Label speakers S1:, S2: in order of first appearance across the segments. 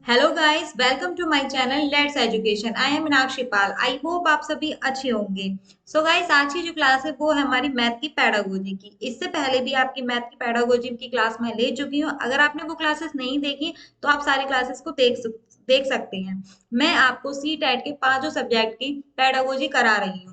S1: Hello guys, welcome to my channel let's education. I am Meenakshi Pal. I hope आप सभी अच्छे होंगे। सो गाइस, आज की जो क्लास है वो है हमारी मैथ की पैडागोजी की। इससे पहले भी आपकी मैथ की पैडागोजी की क्लास मैं ले चुकी हूँ। अगर आपने वो क्लासेस नहीं देखी तो आप सारी क्लासेस को देख सकते हैं। मैं आपको सी टेट के पांचों सब्जेक्ट की पैडागोजी करा रही हूँ।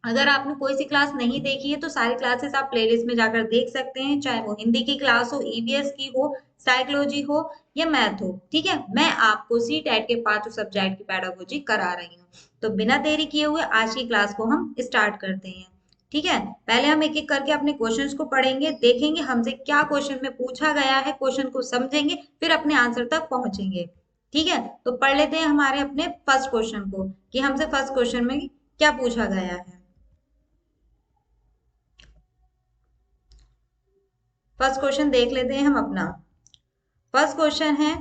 S1: अगर आपने कोई सी क्लास नहीं देखी है तो सारी क्लासेस आप प्लेलिस्ट में जाकर देख सकते हैं, चाहे वो हिंदी की क्लास हो, ईवीएस की हो, साइकोलॉजी हो या मैथ हो। ठीक है, मैं आपको सी टेट के पांचों सब्जेक्ट की पेडागोजी करा रही हूँ। तो बिना देरी किए हुए आज की क्लास को हम स्टार्ट करते हैं। ठीक है, पहले हम एक एक करके अपने क्वेश्चंस को पढ़ेंगे, देखेंगे हमसे क्या क्वेश्चन में पूछा गया है, क्वेश्चन को समझेंगे, फिर अपने आंसर तक पहुंचेंगे। ठीक है, तो पढ़ लेते हैं हमारे अपने फर्स्ट क्वेश्चन को कि हमसे फर्स्ट क्वेश्चन में क्या पूछा गया है। फर्स्ट क्वेश्चन देख लेते हैं हम अपना। फर्स्ट क्वेश्चन है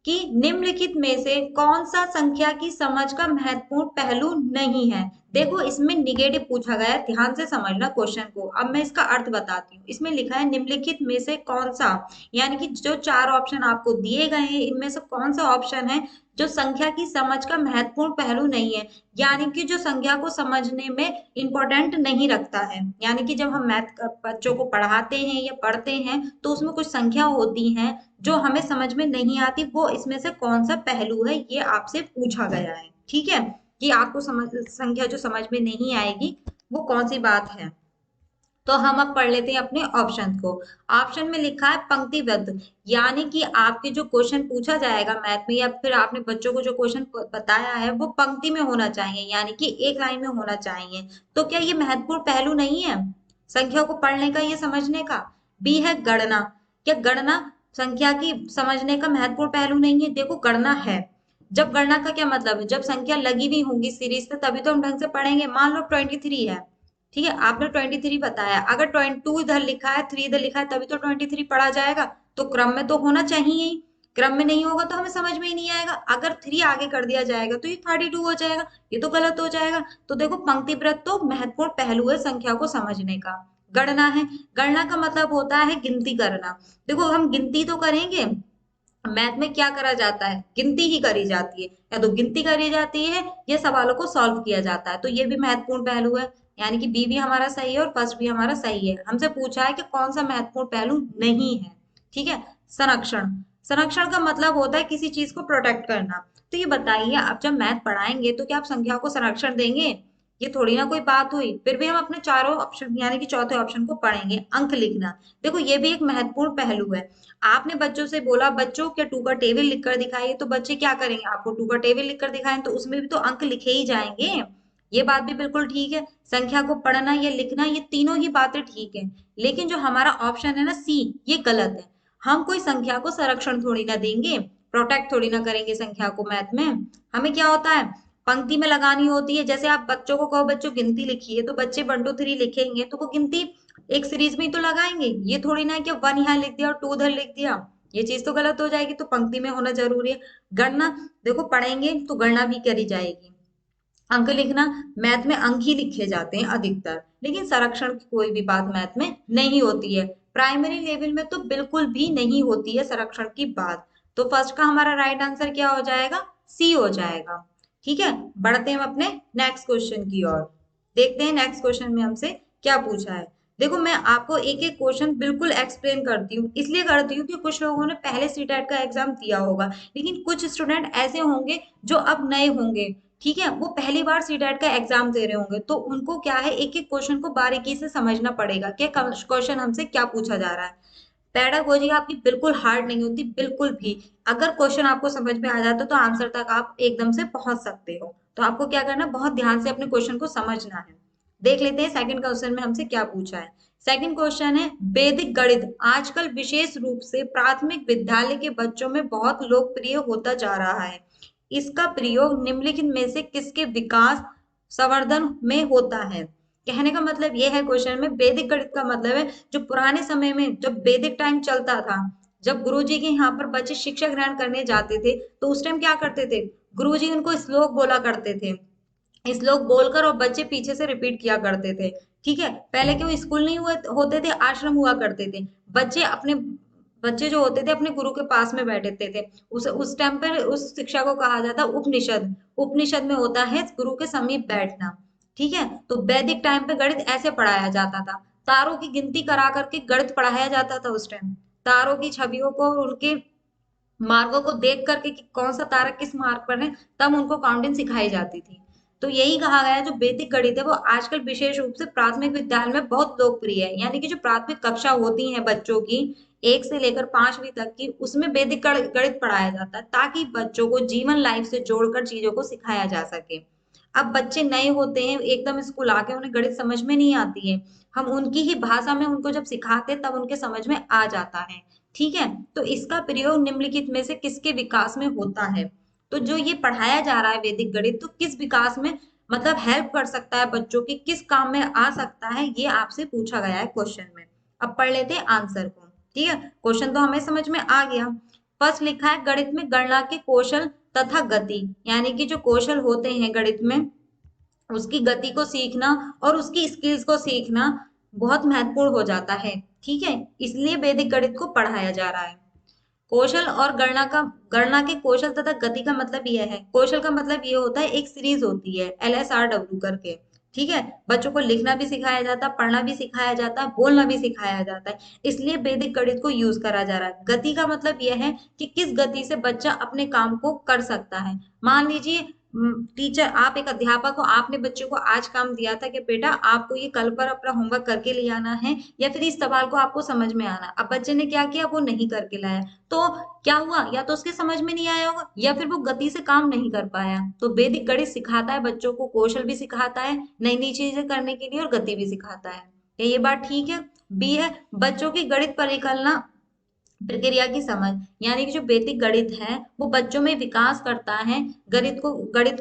S1: कि निम्नलिखित में से कौन सा संख्या की समझ का महत्वपूर्ण पहलू नहीं है। देखो, इसमें निगेटिव पूछा गया है, ध्यान से समझना क्वेश्चन को। अब मैं इसका अर्थ बताती हूँ। इसमें लिखा है निम्नलिखित में से कौन सा, यानी कि जो चार ऑप्शन आपको दिए गए हैं इनमें से कौन सा ऑप्शन है जो संख्या की समझ का महत्वपूर्ण पहलू नहीं है, यानी कि जो संख्या को समझने में इंपॉर्टेंट नहीं रखता है। यानी कि जब हम मैथ बच्चों को पढ़ाते हैं या पढ़ते हैं तो उसमें कुछ संख्या होती हैं जो हमें समझ में नहीं आती। वो इसमें से कौन सा पहलू है ये आपसे पूछा गया है। ठीक है, कि आपको समझ संख्या जो समझ में नहीं आएगी वो कौन सी बात है। तो हम अब पढ़ लेते हैं अपने ऑप्शन को। ऑप्शन में लिखा है पंक्तिबद्ध, यानी कि आपके जो क्वेश्चन पूछा जाएगा मैथ में या फिर आपने बच्चों को जो क्वेश्चन बताया है वो पंक्ति में होना चाहिए, यानी कि एक लाइन में होना चाहिए। तो क्या ये महत्वपूर्ण पहलू नहीं है संख्या को पढ़ने का, ये समझने का। बी है गणना। क्या गणना संख्या की समझने का महत्वपूर्ण पहलू नहीं है? देखो, गणना है। जब गणना का क्या मतलब है, जब संख्या लगी हुई होंगी सीरीज से तभी तो हम ढंग से पढ़ेंगे। मान लो 23 है, ठीक है, आपने 23 बताया, अगर 22 इधर लिखा है, 3 इधर लिखा है, तभी तो 23 पढ़ा जाएगा। तो क्रम में तो होना चाहिए ही। क्रम में नहीं होगा तो हमें समझ में ही नहीं आएगा। अगर 3 आगे कर दिया जाएगा तो ये 32 हो जाएगा, ये तो गलत हो जाएगा। तो देखो, पंक्तिव्रत तो महत्वपूर्ण पहलू है संख्या को समझने का। गणना है, गणना का मतलब होता है गिनती करना। देखो, हम गिनती तो करेंगे। मैथ में क्या करा जाता है, गिनती ही करी जाती है। या तो गिनती करी जाती है या सवालों को सॉल्व किया जाता है। तो ये भी महत्वपूर्ण पहलू है, यानी कि बी भी हमारा सही है और फर्स्ट भी हमारा सही है। हमसे पूछा है कि कौन सा महत्वपूर्ण पहलू नहीं है। ठीक है, संरक्षण। संरक्षण का मतलब होता है किसी चीज को प्रोटेक्ट करना। तो ये बताइए, आप जब मैथ पढ़ाएंगे तो क्या आप संख्या को संरक्षण देंगे? ये थोड़ी ना कोई बात हुई। फिर भी हम अपने चारों ऑप्शन यानी कि चौथे ऑप्शन को पढ़ेंगे। अंक लिखना, देखो ये भी एक महत्वपूर्ण पहलू है। आपने बच्चों से बोला बच्चों क्या टू का टेबल लिखकर दिखाइए, तो बच्चे क्या करेंगे, आपको टू का टेबल लिखकर दिखाएं तो उसमें भी तो अंक लिखे ही जाएंगे। ये बात भी बिल्कुल ठीक है। संख्या को पढ़ना या लिखना, ये तीनों ही बातें ठीक है। लेकिन जो हमारा ऑप्शन है ना सी, ये गलत है। हम कोई संख्या को संरक्षण थोड़ी ना देंगे, प्रोटेक्ट थोड़ी ना करेंगे संख्या को। मैथ में हमें क्या होता है, पंक्ति में लगानी होती है। जैसे आप बच्चों को कहो बच्चों गिनती लिखिए, तो बच्चे 1 2 3 लिखेंगे तो वो गिनती एक सीरीज में ही तो लगाएंगे। ये थोड़ी ना है कि 1 यहाँ लिख दिया और 2 उधर लिख दिया, ये चीज तो गलत हो जाएगी। तो पंक्ति में होना जरूरी है। गणना, देखो पढ़ेंगे तो गणना भी करी जाएगी। अंक लिखना, मैथ में अंक ही लिखे जाते हैं अधिकतर, लेकिन संरक्षण की कोई भी बात मैथ में नहीं होती है। प्राइमरी लेवल में तो बिल्कुल भी नहीं होती है संरक्षण की बात। तो फर्स्ट का हमारा राइट आंसर क्या हो जाएगा, सी हो जाएगा। ठीक है, बढ़ते हैं हम अपने नेक्स्ट क्वेश्चन की ओर। देखते हैं नेक्स्ट क्वेश्चन में हमसे क्या पूछा है। देखो, मैं आपको एक एक क्वेश्चन बिल्कुल एक्सप्लेन करती हूँ। इसलिए करती हूँ कि कुछ लोगों ने पहले सी टेट का एग्जाम दिया होगा, लेकिन कुछ स्टूडेंट ऐसे होंगे जो अब नए होंगे। ठीक है, वो पहली बार सी टेट का एग्जाम दे रहे होंगे, तो उनको क्या है, एक एक क्वेश्चन को बारीकी से समझना पड़ेगा कि क्वेश्चन हमसे क्या पूछा जा रहा है। पेडागोजी आपकी बिल्कुल हार्ड नहीं होती, बिल्कुल भी। अगर क्वेश्चन आपको समझ में आ जाता है तो आंसर तक आप एकदम से पहुंच सकते हो। तो आपको क्या करना है, बहुत ध्यान से अपने क्वेश्चन को समझना है। देख लेते हैं सेकंड क्वेश्चन में हमसे क्या पूछा है। सेकंड क्वेश्चन है, वैदिक गणित आजकल विशेष रूप से प्राथमिक विद्यालय के बच्चों में बहुत लोकप्रिय होता जा रहा है। इसका प्रयोग निम्नलिखित में से किसके विकास संवर्धन में होता है। कहने का मतलब यह है, क्वेश्चन में वैदिक गणित का मतलब है जो पुराने समय में जब वैदिक टाइम चलता था, जब गुरुजी के यहाँ पर बच्चे शिक्षा ग्रहण करने जाते थे तो उस टाइम क्या करते थे, गुरुजी उनको श्लोक बोला करते थे। श्लोक बोलकर और बच्चे पीछे से रिपीट किया करते थे। ठीक है, पहले क्यों स्कूल नहीं हुए होते थे, आश्रम हुआ करते थे। बच्चे अपने बच्चे जो होते थे अपने गुरु के पास में बैठते थे। उस टाइम पर उस शिक्षा को कहा जाता उपनिषद। उपनिषद में होता है गुरु के समीप बैठना। ठीक है, तो वैदिक टाइम पे गणित ऐसे पढ़ाया जाता था। तारों की गिनती करा करके गणित पढ़ाया जाता था उस टाइम। तारों की छवियों को और उनके मार्गों को देख करके कि कौन सा तारा किस मार्ग पर है, तब उनको काउंटिंग सिखाई जाती थी। तो यही कहा गया है जो वैदिक गणित है वो आजकल विशेष रूप से प्राथमिक विद्यालय में बहुत लोकप्रिय है। यानी कि जो प्राथमिक कक्षा होती है बच्चों की 1 से लेकर 5वीं तक की, उसमें वैदिक गणित पढ़ाया जाता है ताकि बच्चों को जीवन लाइफ से जोड़कर चीजों को सिखाया जा सके। अब बच्चे नए होते हैं, एकदम स्कूल आके उन्हें गणित समझ में नहीं आती है। हम उनकी ही भाषा में उनको जब सिखाते हैं तब उनके समझ में आ जाता है। ठीक है, तो इसका प्रयोग निम्नलिखित में से किसके विकास में होता है? तो जो ये पढ़ाया जा रहा है वैदिक गणित, तो किस विकास में मतलब हेल्प कर सकता है बच्चों की, किस काम में आ सकता है, ये आपसे पूछा गया है क्वेश्चन में। अब पढ़ लेते हैं आंसर को। ठीक है, क्वेश्चन तो हमें समझ में आ गया। फर्स्ट लिखा है गणित में गणना के कौशल तथा गति, यानी कि जो कौशल होते हैं गणित में उसकी गति को सीखना और उसकी स्किल्स को सीखना बहुत महत्वपूर्ण हो जाता है। ठीक है, इसलिए वैदिक गणित को पढ़ाया जा रहा है। कौशल और गणना के कौशल तथा गति का मतलब यह है, कौशल का मतलब ये होता है एक सीरीज होती है LSRW करके। ठीक है, बच्चों को लिखना भी सिखाया जाता है, पढ़ना भी सिखाया जाता है, बोलना भी सिखाया जाता है, इसलिए वैदिक गणित को यूज करा जा रहा है। गति का मतलब यह है कि किस गति से बच्चा अपने काम को कर सकता है। मान लीजिए टीचर, आप एक अध्यापक हो, आपने बच्चों को आज काम दिया था कि बेटा आपको ये कल पर अपना होमवर्क करके ले आना है, या फिर इस सवाल को आपको समझ में आना। अब बच्चे ने क्या किया, वो नहीं करके लाया, तो क्या हुआ, या तो उसके समझ में नहीं आया होगा या फिर वो गति से काम नहीं कर पाया। तो वैदिक गणित सिखाता है बच्चों को, कौशल भी सिखाता है नई नई चीजें करने के लिए, और गति भी सिखाता है। क्या ये बात ठीक है? बी है बच्चों की गणित परिकल्पना प्रक्रिया की समझ, यानी कि जो वैदिक गणित है वो बच्चों में विकास करता है। गणित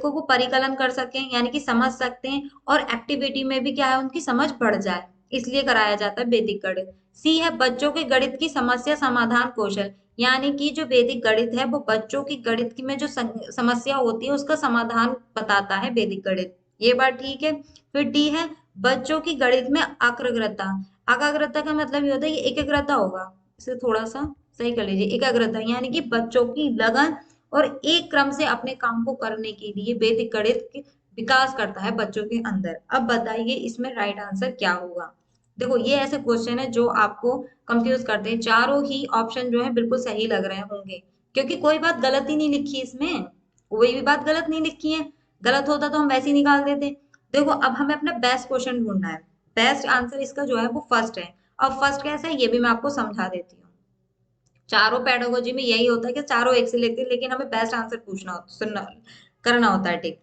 S1: को वो परिकलन कर सके, यानी कि समझ सकते हैं, और एक्टिविटी में भी क्या है उनकी समझ बढ़ जाए, इसलिए कराया जाता है वैदिक गणित। सी है बच्चों के गणित की समस्या समाधान कौशल, यानी कि जो वैदिक गणित है वो बच्चों की गणित की में जो समस्या होती है उसका समाधान बताता है वैदिक गणित। ये बात ठीक है। फिर डी है बच्चों की गणित में एकाग्रता। एकाग्रता का मतलब ये होता है कि एकाग्रता होगा, इसे थोड़ा सा सही कर लीजिए। एकाग्रता यानी कि बच्चों की लगन और एक क्रम से अपने काम को करने के लिए वैदिक गणित विकास करता है बच्चों के अंदर। अब बताइए इसमें राइट आंसर क्या होगा? देखो ये ऐसे क्वेश्चन है जो आपको कंफ्यूज करते हैं। चारों ही ऑप्शन जो है बिल्कुल सही लग रहे होंगे, क्योंकि कोई बात गलत ही नहीं लिखी इसमें, कोई भी बात गलत नहीं लिखी है। गलत होता तो हम वैसे ही निकाल देते। देखो अब हमें अपना बेस्ट क्वेश्चन ढूंढना है। बेस्ट आंसर इसका जो है वो फर्स्ट है। अब फर्स्ट कैसे है ये भी मैं आपको समझा देती हूँ। चारों पेडागोजी में यही होता है कि चारों एक से लेते हैं, लेकिन हमें बेस्ट आंसर पूछना होता, सुनना करना होता है। ठीक,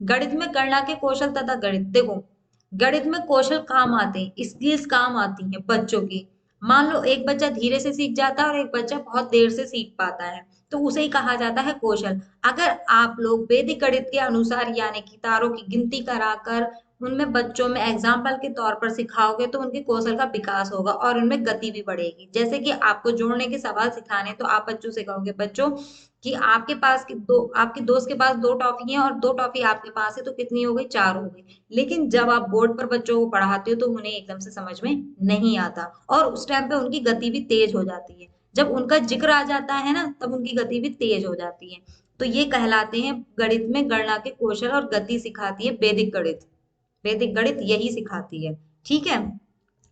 S1: गणित में गणना के कौशल तथा गणित, देखो गणित में कौशल काम आते हैं, स्किल्स काम आती हैं बच्चों की। मान लो एक बच्चा धीरे से सीख जाता है और एक बच्चा बहुत देर से सीख पाता है, तो उसे ही कहा जाता है कौशल। अगर आप लोग वैदिक गणित के अनुसार यानी कि तारों की गिनती कराकर उनमें बच्चों में एग्जाम्पल के तौर पर सिखाओगे तो उनके कौशल का विकास होगा और उनमें गति भी बढ़ेगी। जैसे कि आपको जोड़ने के सवाल सिखाने, तो आप बच्चों से कहोगे बच्चों कि आपके पास की दो, आपके दोस्त के पास 2 टॉफी है और 2 टॉफी आपके पास है, तो कितनी हो गई, 4 हो गई। लेकिन जब आप बोर्ड पर बच्चों को पढ़ाते हो तो उन्हें एकदम से समझ में नहीं आता, और उस टाइम पे उनकी गति भी तेज हो जाती है। जब उनका जिक्र आ जाता है ना तब उनकी गति भी तेज हो जाती है। तो ये कहलाते हैं गणित में गणना के कौशल और गति सिखाती है वैदिक गणित। वैदिक गणित यही सिखाती है। ठीक है,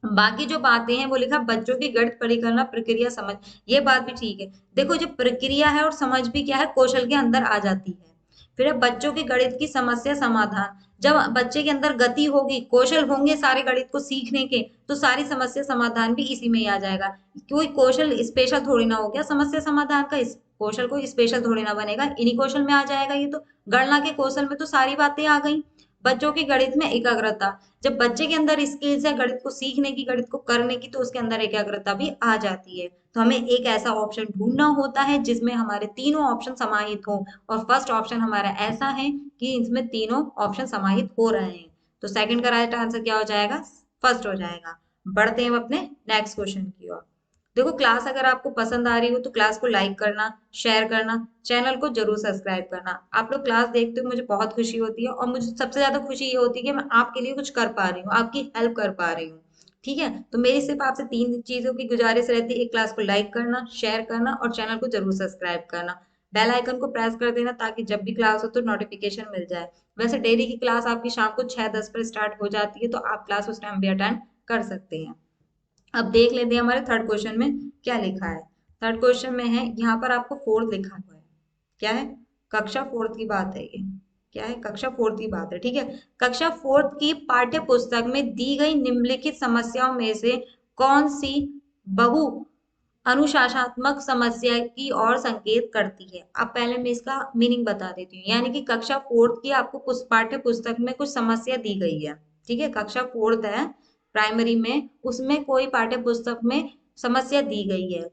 S1: बाकी जो बातें हैं वो लिखा बच्चों की गणित परिकल्पना प्रक्रिया समझ, ये बात भी ठीक है। देखो जो प्रक्रिया है और समझ भी क्या है, कौशल के अंदर आ जाती है। फिर है बच्चों की गणित की समस्या समाधान, जब बच्चे के अंदर गति होगी, कौशल होंगे सारे गणित को सीखने के, तो सारी समस्या समाधान भी इसी में ही आ जाएगा। कोई कौशल स्पेशल थोड़ी ना हो गया समस्या समाधान का, इस कौशल कोई स्पेशल थोड़ी ना बनेगा, इन्हीं कौशल में आ जाएगा। ये तो गणना के कौशल में तो सारी बातें आ गई। बच्चों की गणित में एकाग्रता, जब बच्चे के अंदर स्किल्स है गणित को सीखने की, गणित को करने की, तो उसके अंदर एकाग्रता भी आ जाती है। तो हमें एक ऐसा ऑप्शन ढूंढना होता है जिसमें हमारे तीनों ऑप्शन समाहित हो, और फर्स्ट ऑप्शन हमारा ऐसा है कि इसमें तीनों ऑप्शन समाहित हो रहे हैं। तो सेकंड का राइट आंसर क्या हो जाएगा, फर्स्ट हो जाएगा। बढ़ते हैं हम अपने नेक्स्ट क्वेश्चन की ओर। देखो क्लास अगर आपको पसंद आ रही हो तो क्लास को लाइक करना, शेयर करना, चैनल को जरूर सब्सक्राइब करना। आप लोग क्लास देखते हो मुझे बहुत खुशी होती है, और मुझे सबसे ज्यादा खुशी ये होती है कि मैं आपके लिए कुछ कर पा रही हूँ, आपकी हेल्प कर पा रही हूँ। ठीक है, तो मेरी सिर्फ आपसे 3 चीजों की गुजारिश रहती है। एक, क्लास को लाइक करना, शेयर करना और चैनल को जरूर सब्सक्राइब करना। बेल आइकन को प्रेस कर देना ताकि जब भी क्लास हो तो नोटिफिकेशन मिल जाए। वैसे डेली की क्लास आपकी शाम को 6:10 पर स्टार्ट हो जाती है, तो आप क्लास उस टाइम भी अटेंड कर सकते हैं। अब देख लेते हैं हमारे थर्ड क्वेश्चन में क्या लिखा है। थर्ड क्वेश्चन में है, यहाँ पर आपको फोर्थ लिखा हुआ है। क्या है? कक्षा फोर्थ की बात है ये। क्या है? कक्षा फोर्थ की बात है। ठीक है, कक्षा फोर्थ की पाठ्य पुस्तक में दी गई निम्नलिखित समस्याओं में से कौन सी बहु अनुशासनात्मक समस्या की ओर संकेत करती है। अब पहले मैं इसका मीनिंग बता देती हूँ। यानी कि कक्षा फोर्थ की आपको पाठ्य पुस्तक में कुछ समस्या दी गई है। ठीक है, कक्षा फोर्थ है प्राइमरी में, उसमें कोई पाठ्य पुस्तक में समस्या दी गई है,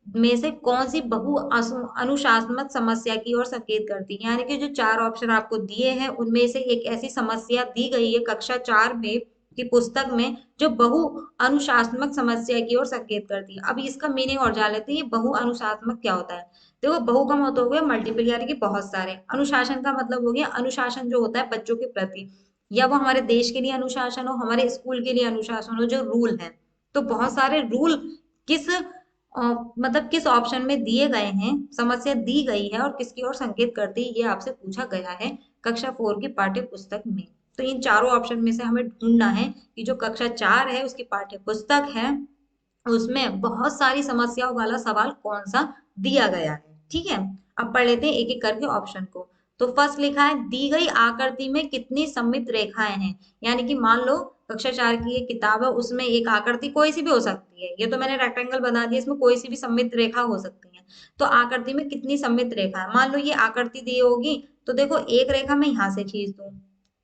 S1: में से कौन सी बहु अनुशासनात्मक समस्या की ओर संकेत करती है। यानी कि जो 4 ऑप्शन आपको दिए हैं उनमें से एक ऐसी समस्या दी गई है कक्षा 4 में की पुस्तक में जो बहु अनुशासनात्मक समस्या की ओर संकेत करती है। अब इसका मीनिंग और जान लेते हैं, ये बहु अनुशासनात्मक क्या होता है। देखो, बहु का मतलब हो गया मल्टीपल, यानी कि बहुत सारे। अनुशासन का मतलब हो गया अनुशासन जो होता है बच्चों के प्रति, या वो हमारे देश के लिए अनुशासन हो, हमारे स्कूल के लिए अनुशासन हो, जो रूल है। तो बहुत सारे रूल किस मतलब किस ऑप्शन में दिए गए हैं, समस्या दी गई है और किसकी ओर संकेत करती है, ये आपसे पूछा गया है कक्षा 4 की पाठ्य पुस्तक में। तो इन चारों ऑप्शन में से हमें ढूंढना है कि जो कक्षा 4 है उसकी पाठ्य पुस्तक है उसमें बहुत सारी समस्याओं वाला सवाल कौन सा दिया गया है। ठीक है, अब पढ़ लेते हैं एक एक करके ऑप्शन को। तो फर्स्ट लिखा है, दी गई आकृति में कितनी सममित रेखाएं हैं। यानी कि मान लो कक्षा 4 की एक किताब है, उसमें एक आकृति कोई सी भी हो सकती है, ये तो मैंने रेक्टेंगल बना दिया, इसमें कोई सी भी सममित रेखा हो सकती है। तो आकृति में कितनी सममित रेखा है, मान लो ये आकृति दी होगी, तो देखो एक रेखा मैं यहाँ से खींच दूं,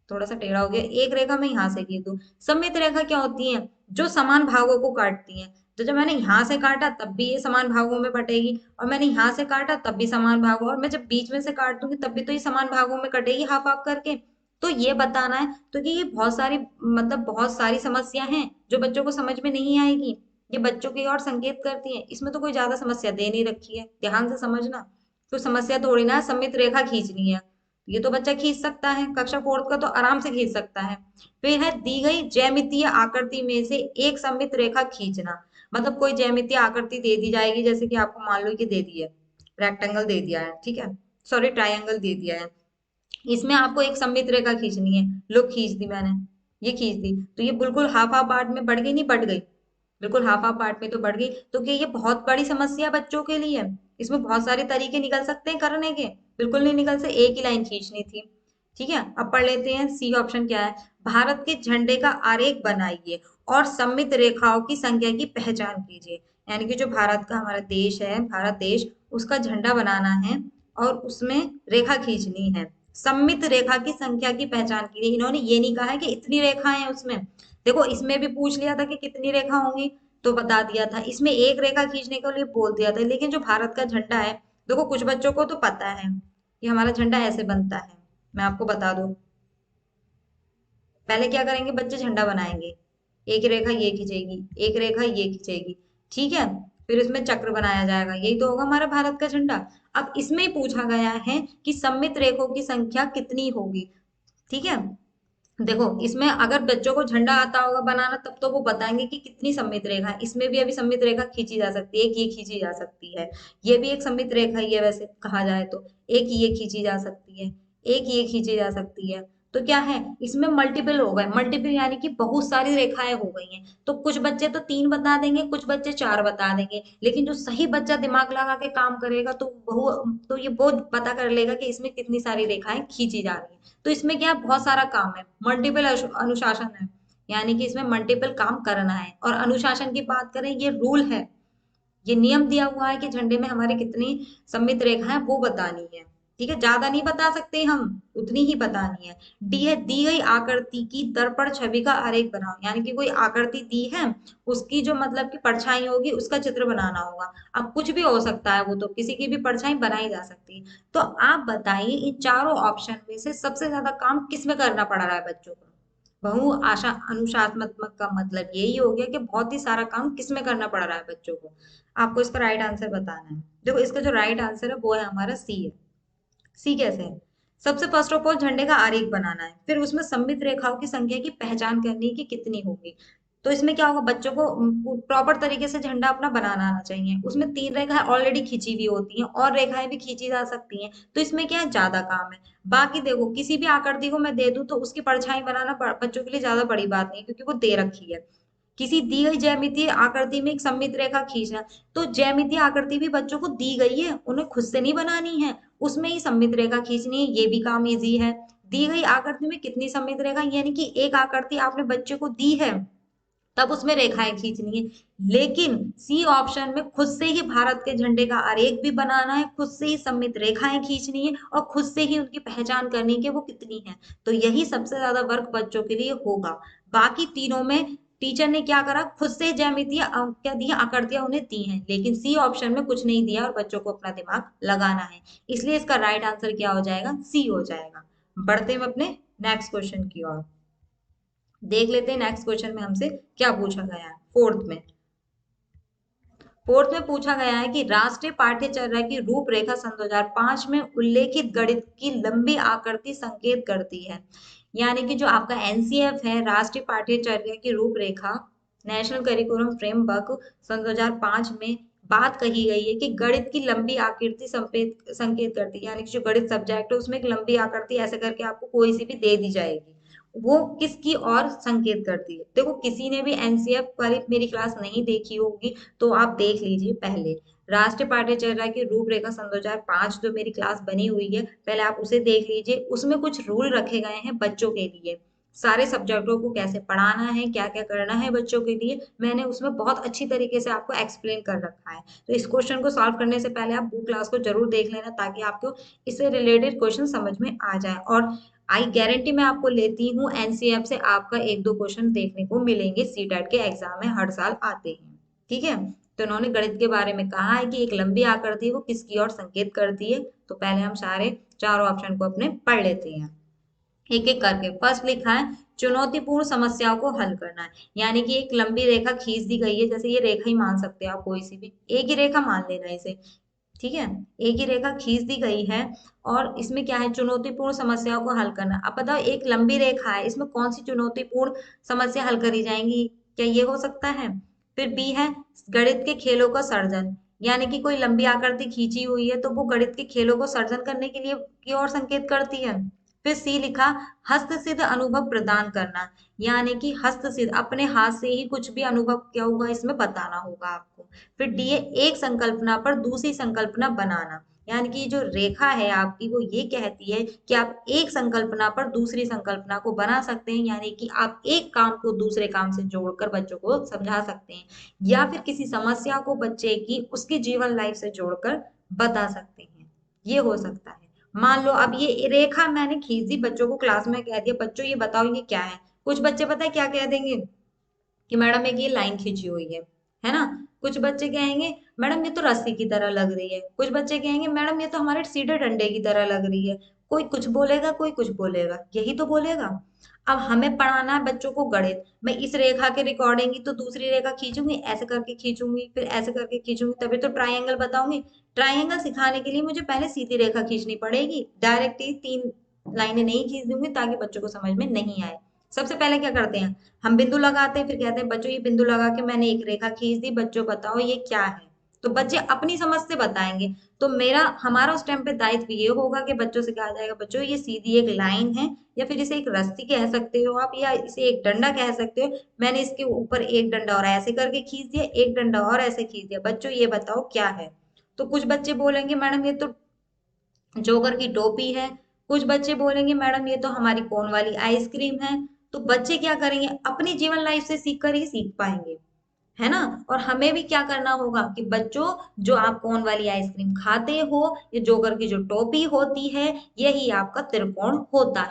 S1: थोड़ा सा टेढ़ा हो गया, एक रेखा मैं यहाँ से खींच दूं। सममित रेखा क्या होती है? जो समान भागों को काटती है। तो जब मैंने यहाँ से काटा तब भी ये समान भागों में बटेगी, और मैंने यहाँ से काटा तब भी समान भागों, और मैं जब बीच में से काट दूंगी तब भी तो ये समान भागों में कटेगी, हाफ हाफ करके। तो ये बताना है। तो कि ये बहुत सारी, मतलब बहुत सारी समस्या हैं जो बच्चों को समझ में नहीं आएगी, ये बच्चों की ओर संकेत करती है। इसमें तो कोई ज्यादा समस्या दे नहीं रखी है, ध्यान से समझना। तो समस्या थोड़ी ना सममित रेखा खींचनी है, ये तो बच्चा खींच सकता है, कक्षा फोर्थ का तो आराम से खींच सकता है। फिर है, दी गई ज्यामितीय आकृति में से एक सममित रेखा खींचना। मतलब कोई ज्यामितीय आकृति दे दी जाएगी, जैसे कि आपको मान लो कि दे दी है, रेक्टेंगल दे दिया है, ठीक है, सॉरी ट्राइंगल दे दिया है, इसमें आपको एक सममित रेखा खींचनी है। लो खींच दी मैंने, ये खींच दी, तो ये बिल्कुल हाफ हाफ पार्ट में बढ़ गई, नहीं बढ़ गई? बिल्कुल हाफ हाफ पार्ट में तो बढ़ गई। तो क्या ये बहुत बड़ी समस्या है बच्चों के लिए? इसमें बहुत सारे तरीके निकल सकते हैं करने के, बिल्कुल नहीं निकल से, एक ही लाइन खींचनी थी। ठीक है, अब पढ़ लेते हैं सी ऑप्शन क्या है। भारत के झंडे का आरेख बनाइए और सममित रेखाओं की संख्या की पहचान कीजिए। यानी कि जो भारत का, हमारा देश है भारत देश, उसका झंडा बनाना है और उसमें रेखा खींचनी है, सममित रेखा की संख्या की पहचान कीजिए। इन्होंने ये नहीं कहा है कि इतनी रेखाएं हैं उसमें। देखो, इसमें भी पूछ लिया था कि कितनी रेखा होंगी, तो बता दिया था। इसमें एक रेखा खींचने के लिए बोल दिया था। लेकिन जो भारत का झंडा है, देखो कुछ बच्चों को तो पता है कि हमारा झंडा ऐसे बनता है। मैं आपको बता दूं, पहले क्या करेंगे, बच्चे झंडा बनाएंगे, एक रेखा ये खींचेगी, एक रेखा ये खींचेगी, ठीक है, फिर इसमें चक्र बनाया जाएगा, यही तो होगा हमारा भारत का झंडा। अब इसमें पूछा गया है कि सममित रेखों की संख्या कितनी होगी। ठीक है, देखो इसमें अगर बच्चों को झंडा आता होगा बनाना तब तो वो बताएंगे कि कितनी सममित रेखा है। इसमें भी अभी सममित रेखा खींची जा सकती है, एक ये खींची जा सकती है, ये भी एक सममित रेखा ही है वैसे कहा जाए तो, एक ये खींची जा सकती है, एक ये खींची जा सकती है। तो क्या है, इसमें मल्टीपल हो गए, मल्टीपल यानी कि बहुत सारी रेखाएं हो गई हैं। तो कुछ बच्चे तो 3 बता देंगे, कुछ बच्चे 4 बता देंगे, लेकिन जो सही बच्चा दिमाग लगा के काम करेगा तो तो ये वो पता कर लेगा कि इसमें कितनी सारी रेखाएं खींची जा रही है। तो इसमें क्या बहुत सारा काम है, मल्टीपल अनुशासन है, यानी कि इसमें मल्टीपल काम करना है। और अनुशासन की बात करें, ये रूल है, ये नियम दिया हुआ है कि झंडे में हमारे कितनी सममित रेखा है वो बतानी है। ठीक है, ज्यादा नहीं बता सकते हम, उतनी ही बतानी है। डी है, दी गई आकृति की दर्पण छवि का आरेख बनाओ। यानी कि कोई आकृति दी है, उसकी जो मतलब की परछाई होगी उसका चित्र बनाना होगा। अब कुछ भी हो सकता है, वो तो किसी की भी परछाई बनाई जा सकती है। तो आप बताइए इन चारों ऑप्शन में से सबसे ज्यादा काम किसमें करना पड़ रहा है बच्चों को। बहु आशा अनुशासनात्मक का मतलब यही हो गया कि बहुत ही सारा काम किसमें करना पड़ रहा है बच्चों को। आपको इसका राइट आंसर बताना है। देखो, इसका जो राइट आंसर है वो है हमारा सी है। सी कैसे है? सबसे फर्स्ट ऑफ ऑल झंडे का आरेख बनाना है, फिर उसमें सममित रेखाओं की संख्या की पहचान करनी है कि कितनी होगी। तो इसमें क्या होगा, बच्चों को प्रॉपर तरीके से झंडा अपना बनाना आना चाहिए। उसमें 3 रेखाएं ऑलरेडी खींची हुई होती हैं और रेखाएं भी खींची जा सकती हैं, तो इसमें क्या है, ज्यादा काम है। बाकी देखो, किसी भी आकृति को मैं दे दूं तो उसकी परछाई बनाना बच्चों के लिए ज्यादा बड़ी बात नहीं है, क्योंकि वो दे रखी है। किसी दी गई ज्यामितीय आकृति में एक सममित रेखा खींचना, तो ज्यामितीय आकृति भी बच्चों को दी गई है, उन्हें खुद से नहीं बनानी है, उसमें ही सममित रेखा खींचनी है, ये भी काम इजी है। दी गई आकृति में कितनी सममित रेखा, यानी कि एक आकृति आपने बच्चे को दी है, तब उसमें रेखाएं खींचनी है। लेकिन सी ऑप्शन में खुद से ही भारत के झंडे का आरेख भी बनाना है, खुद से ही सममित रेखाएं खींचनी है, और खुद से ही उनकी पहचान करनी है कि वो कितनी है। तो यही सबसे ज्यादा वर्क बच्चों के लिए होगा। बाकी तीनों में टीचर ने क्या करा, खुद से ज्यामितीय क्या दिया, आकृतियां उन्हें दी हैं, लेकिन सी ऑप्शन में कुछ नहीं दिया और बच्चों को अपना दिमाग लगाना है। इसलिए इसका राइट आंसर क्या हो जाएगा, सी हो जाएगा। बढ़ते हैं अपने नेक्स्ट क्वेश्चन की ओर। देख लेते हैं नेक्स्ट क्वेश्चन में हमसे क्या पूछा गया है। फोर्थ में पूछा गया है कि राष्ट्रीय पाठ्यचर्या की रूपरेखा सन 2005 में उल्लेखित गणित की लंबी आकृति संकेत करती है। यानी कि जो आपका एनसीएफ है, राष्ट्रीय पाठ्यचर्या की रूपरेखा, नेशनल करिकुलम फ्रेमवर्क सन 2005 में बात कही गई है कि गणित की लंबी आकृति संकेत करती है। यानी कि जो गणित सब्जेक्ट है उसमें एक लंबी आकृति ऐसे करके आपको कोई सी भी दे दी जाएगी, वो किसकी ओर संकेत करती है। देखो, किसी ने भी एनसीएफ वाली मेरी क्लास नहीं देखी होगी तो आप देख लीजिए पहले। राष्ट्रीय पाठ्यचर्या की रूपरेखा सन 2005 जो मेरी क्लास बनी हुई है, पहले आप उसे देख लीजिए। उसमें कुछ रूल रखे गए हैं बच्चों के लिए, सारे सब्जेक्टों को कैसे पढ़ाना है, क्या क्या करना है बच्चों के लिए, मैंने उसमें बहुत अच्छी तरीके से आपको एक्सप्लेन कर रखा है। तो इस क्वेश्चन को सॉल्व करने से पहले आप बुक क्लास को जरूर देख लेना, ताकि आपको इससे रिलेटेड क्वेश्चन समझ में आ जाए। और आई गारंटी मैं आपको लेती हूँ, एनसीएफ से आपका 1-2 क्वेश्चन देखने को मिलेंगे, सीटेट के एग्जाम में हर साल आते हैं। ठीक है, तो इन्होंने गणित के बारे में कहा है कि एक लंबी आकृति वो किसकी ओर संकेत करती है। तो पहले हम सारे चारों ऑप्शन को अपने पढ़ लेते हैं एक एक करके। फर्स्ट लिखा है चुनौतीपूर्ण समस्याओं को हल करना है। यानी कि एक लंबी रेखा खींच दी गई है, जैसे ये रेखा ही मान सकते हैं आप, कोई सी भी एक ही रेखा मान लेना इसे। ठीक है, एक ही रेखा खींच दी गई है और इसमें क्या है, चुनौतीपूर्ण समस्याओं को हल करना। अब बताओ, एक लंबी रेखा है, इसमें कौन सी चुनौतीपूर्ण समस्या हल करी जाएंगी, क्या ये हो सकता है। फिर बी है गणित के खेलों का सर्जन। यानी कि कोई लंबी आकृति खींची हुई है तो वो गणित के खेलों को सर्जन करने के लिए की ओर संकेत करती है। फिर सी लिखा हस्तसिद्ध अनुभव प्रदान करना। यानी कि हस्तसिद्ध, अपने हाथ से ही कुछ भी अनुभव किया हुआ इसमें बताना होगा आपको। फिर डी है एक संकल्पना पर दूसरी संकल्पना बनाना। यानी कि जो रेखा है आपकी वो ये कहती है कि आप एक संकल्पना पर दूसरी संकल्पना को बना सकते हैं, यानी कि आप एक काम को दूसरे काम से जोड़कर बच्चों को समझा सकते हैं, या फिर किसी समस्या को बच्चे की उसकी जीवन लाइफ से जोड़कर बता सकते हैं। ये हो सकता है। मान लो अब ये रेखा मैंने खींच दी, बच्चों को क्लास में कह दिया, बच्चों ये बताओ ये क्या है। कुछ बच्चे पता है क्या कह देंगे, कि मैडम एक ये लाइन खींची हुई है ना। कुछ बच्चे कहेंगे मैडम ये तो रस्सी की तरह लग रही है। कुछ बच्चे कहेंगे मैडम ये तो हमारे सीधे डंडे की तरह लग रही है। कोई कुछ बोलेगा, कोई कुछ बोलेगा, यही तो बोलेगा। अब हमें पढ़ाना है बच्चों को गणित, मैं इस रेखा के रिकॉर्डिंग तो दूसरी रेखा खींचूंगी, ऐसे करके खींचूंगी, फिर ऐसे करके खींचूंगी, तभी तो ट्राइंगल बताऊंगी। ट्राइंगल सिखाने के लिए मुझे पहले सीधी रेखा खींचनी पड़ेगी, डायरेक्ट ही 3 लाइनें नहीं खींच दूंगी ताकि बच्चों को समझ में नहीं आए। सबसे पहले क्या करते हैं, हम बिंदु लगाते हैं, फिर कहते हैं बच्चों ये बिंदु लगा के मैंने एक रेखा खींच दी, बच्चों बताओ ये क्या है। तो बच्चे अपनी समझ से बताएंगे। तो मेरा हमारा उस टाइम पे दायित्व ये होगा कि बच्चों से कहा जाएगा बच्चों ये सीधी एक लाइन है, या फिर इसे एक रस्सी कह सकते हो आप, या इसे एक डंडा कह सकते हो। मैंने इसके ऊपर एक डंडा और ऐसे करके खींच दिया, एक डंडा और ऐसे खींच दिया, बच्चों ये बताओ क्या है। तो कुछ बच्चे बोलेंगे मैडम ये तो जोकर की टोपी है। कुछ बच्चे बोलेंगे मैडम ये तो हमारी कोन वाली आइसक्रीम है। तो बच्चे क्या करेंगे, अपनी जीवन लाइफ से सीख कर ही सीख पाएंगे, है ना। और हमें भी क्या करना होगा कि बच्चों, जो आप कोन वाली आइसक्रीम खाते हो, ये जोकर की जो टोपी होती है, यही आपका त्रिकोण होता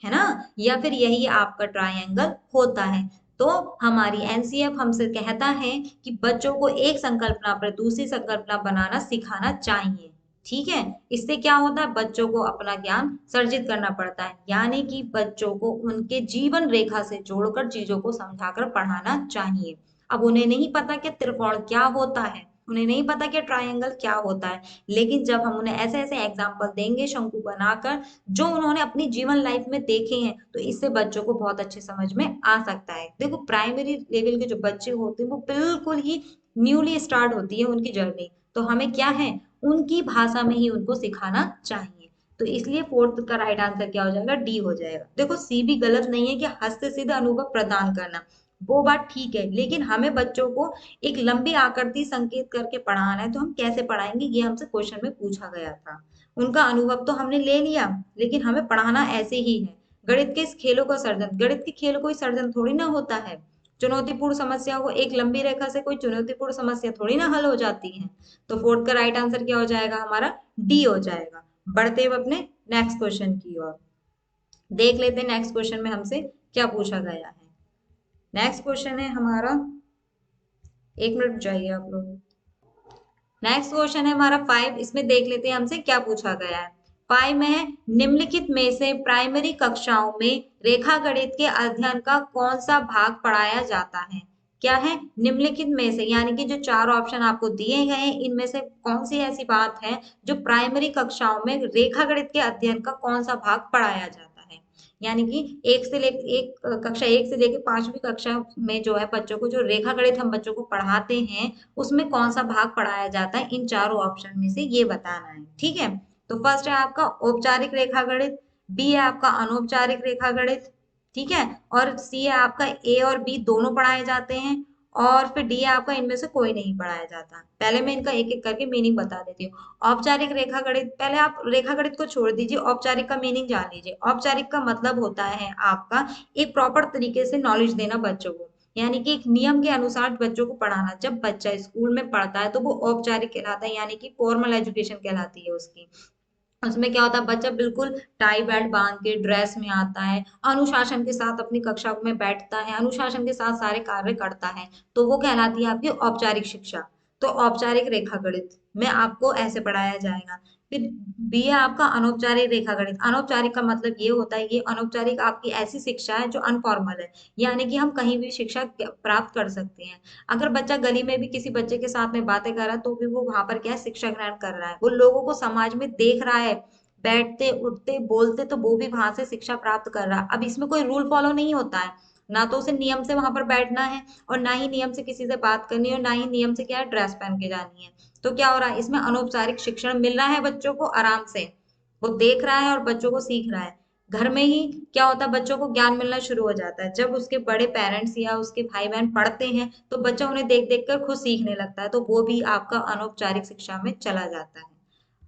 S1: है ना, या फिर यही आपका ट्रायंगल होता है। तो हमारी एनसीएफ हमसे कहता है कि बच्चों को एक संकल्पना पर दूसरी संकल्पना बनाना सिखाना चाहिए। ठीक है, इससे क्या होता है, बच्चों को अपना ज्ञान सर्जित करना पड़ता है, यानी कि बच्चों को उनके जीवन रेखा से जोड़कर चीजों को समझाकर पढ़ाना चाहिए। अब उन्हें नहीं पता कि त्रिकोण क्या होता है, उन्हें नहीं पता कि ट्रायंगल क्या होता है। लेकिन जब हम उन्हें ऐसे ऐसे एग्जाम्पल देंगे शंकु बनाकर, जो उन्होंने अपनी जीवन लाइफ में देखे हैं, तो इससे बच्चों को बहुत अच्छे समझ में आ सकता है। देखो प्राइमरी लेवल के जो बच्चे होते हैं वो बिल्कुल ही न्यूली स्टार्ट होती है उनकी जर्नी, तो हमें क्या है, उनकी भाषा में ही उनको सिखाना चाहिए। तो इसलिए फोर्थ का राइट आंसर क्या हो जाएगा, डी हो जाएगा। देखो सी भी गलत नहीं है कि हस्त सीधा अनुभव प्रदान करना, वो बात ठीक है, लेकिन हमें बच्चों को एक लंबी आकृति संकेत करके पढ़ाना है, तो हम कैसे पढ़ाएंगे, ये हमसे क्वेश्चन में पूछा गया था। उनका अनुभव तो हमने ले लिया, लेकिन हमें पढ़ाना ऐसे ही है। गणित के इस खेलों का सर्जन, गणित के खेल कोई सर्जन थोड़ी ना होता है। चुनौतीपूर्ण समस्या को एक लंबी रेखा से कोई चुनौतीपूर्ण समस्या थोड़ी ना हल हो जाती है। तो फोर्थ का राइट आंसर क्या हो जाएगा, हमारा डी हो जाएगा। बढ़ते हुए अपने नेक्स्ट क्वेश्चन की ओर देख लेते हैं। नेक्स्ट क्वेश्चन में हमसे क्या पूछा गया है। नेक्स्ट क्वेश्चन है हमारा, एक मिनट चाहिए आप लोग। नेक्स्ट क्वेश्चन है हमारा 5, इसमें देख लेते हैं हमसे क्या पूछा गया है। 5 में है, निम्नलिखित में से प्राइमरी कक्षाओं में रेखा गणित के अध्ययन का कौन सा भाग पढ़ाया जाता है। क्या है, निम्नलिखित में से, यानी कि जो चार ऑप्शन आपको दिए गए हैं इनमें से कौन सी ऐसी बात है जो प्राइमरी कक्षाओं में रेखा गणित के अध्ययन का कौन सा भाग पढ़ाया जाता है। यानी कि कक्षा एक से लेके पांचवी कक्षा में जो है बच्चों को जो रेखा गणित हम बच्चों को पढ़ाते हैं, उसमें कौन सा भाग पढ़ाया जाता है, इन चारों ऑप्शन में से ये बताना है। ठीक है, तो फर्स्ट है आपका औपचारिक रेखा गणित, बी है आपका अनौपचारिक रेखा गणित, ठीक है, और सी है आपका ए और बी दोनों पढ़ाए जाते हैं, और फिर डी है आपका इनमें से कोई नहीं पढ़ाया जाता। पहले मैं इनका एक एक करके मीनिंग बता देती हूँ। औपचारिक रेखा गणित, पहले आप रेखा गणित को छोड़ दीजिए, औपचारिक का मीनिंग जान लीजिए। औपचारिक का मतलब होता है आपका एक प्रॉपर तरीके से नॉलेज देना बच्चों को, यानी कि एक नियम के अनुसार बच्चों को पढ़ाना। जब बच्चा स्कूल में पढ़ता है तो वो औपचारिक कहलाता है, यानी कि फॉर्मल एजुकेशन कहलाती है उसकी। उसमें क्या होता है, बच्चा बिल्कुल टाई बेल्ट बांध के ड्रेस में आता है, अनुशासन के साथ अपनी कक्षा में बैठता है, अनुशासन के साथ सारे कार्य करता है, तो वो कहलाती है आपकी औपचारिक शिक्षा। तो औपचारिक रेखा गणित में आपको ऐसे पढ़ाया जाएगा। फिर बी है आपका अनौपचारिक रेखा गणित। अनौपचारिक का मतलब ये होता है, ये अनौपचारिक आपकी ऐसी शिक्षा है जो अनफॉर्मल है, यानी कि हम कहीं भी शिक्षा प्राप्त कर सकते हैं। अगर बच्चा गली में भी किसी बच्चे के साथ में बातें कर रहा है तो भी वो वहां पर क्या है, शिक्षा ग्रहण कर रहा है, वो लोगों को समाज में देख रहा है, बैठते उठते बोलते, तो वो भी वहां से शिक्षा प्राप्त कर रहा है। अब इसमें कोई रूल फॉलो नहीं होता है, ना तो उसे नियम से वहां पर बैठना है, और ना ही नियम से किसी से बात करनी है, और ना ही नियम से क्या है, ड्रेस पहन के जानी है। तो क्या हो रहा है, इसमें अनौपचारिक शिक्षण मिल रहा है बच्चों को आराम से, वो देख रहा है और बच्चों को सीख रहा है। घर में ही क्या होता है, बच्चों को ज्ञान मिलना शुरू हो जाता है। जब उसके बड़े पेरेंट्स या उसके भाई बहन पढ़ते हैं तो बच्चा उन्हें देख देख कर खुद सीखने लगता है, तो वो भी आपका अनौपचारिक शिक्षा में चला जाता है।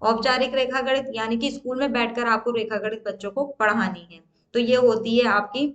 S1: औपचारिक रेखा गणित यानी कि स्कूल में बैठकर आपको रेखा गणित बच्चों को पढ़ानी है, तो ये होती है आपकी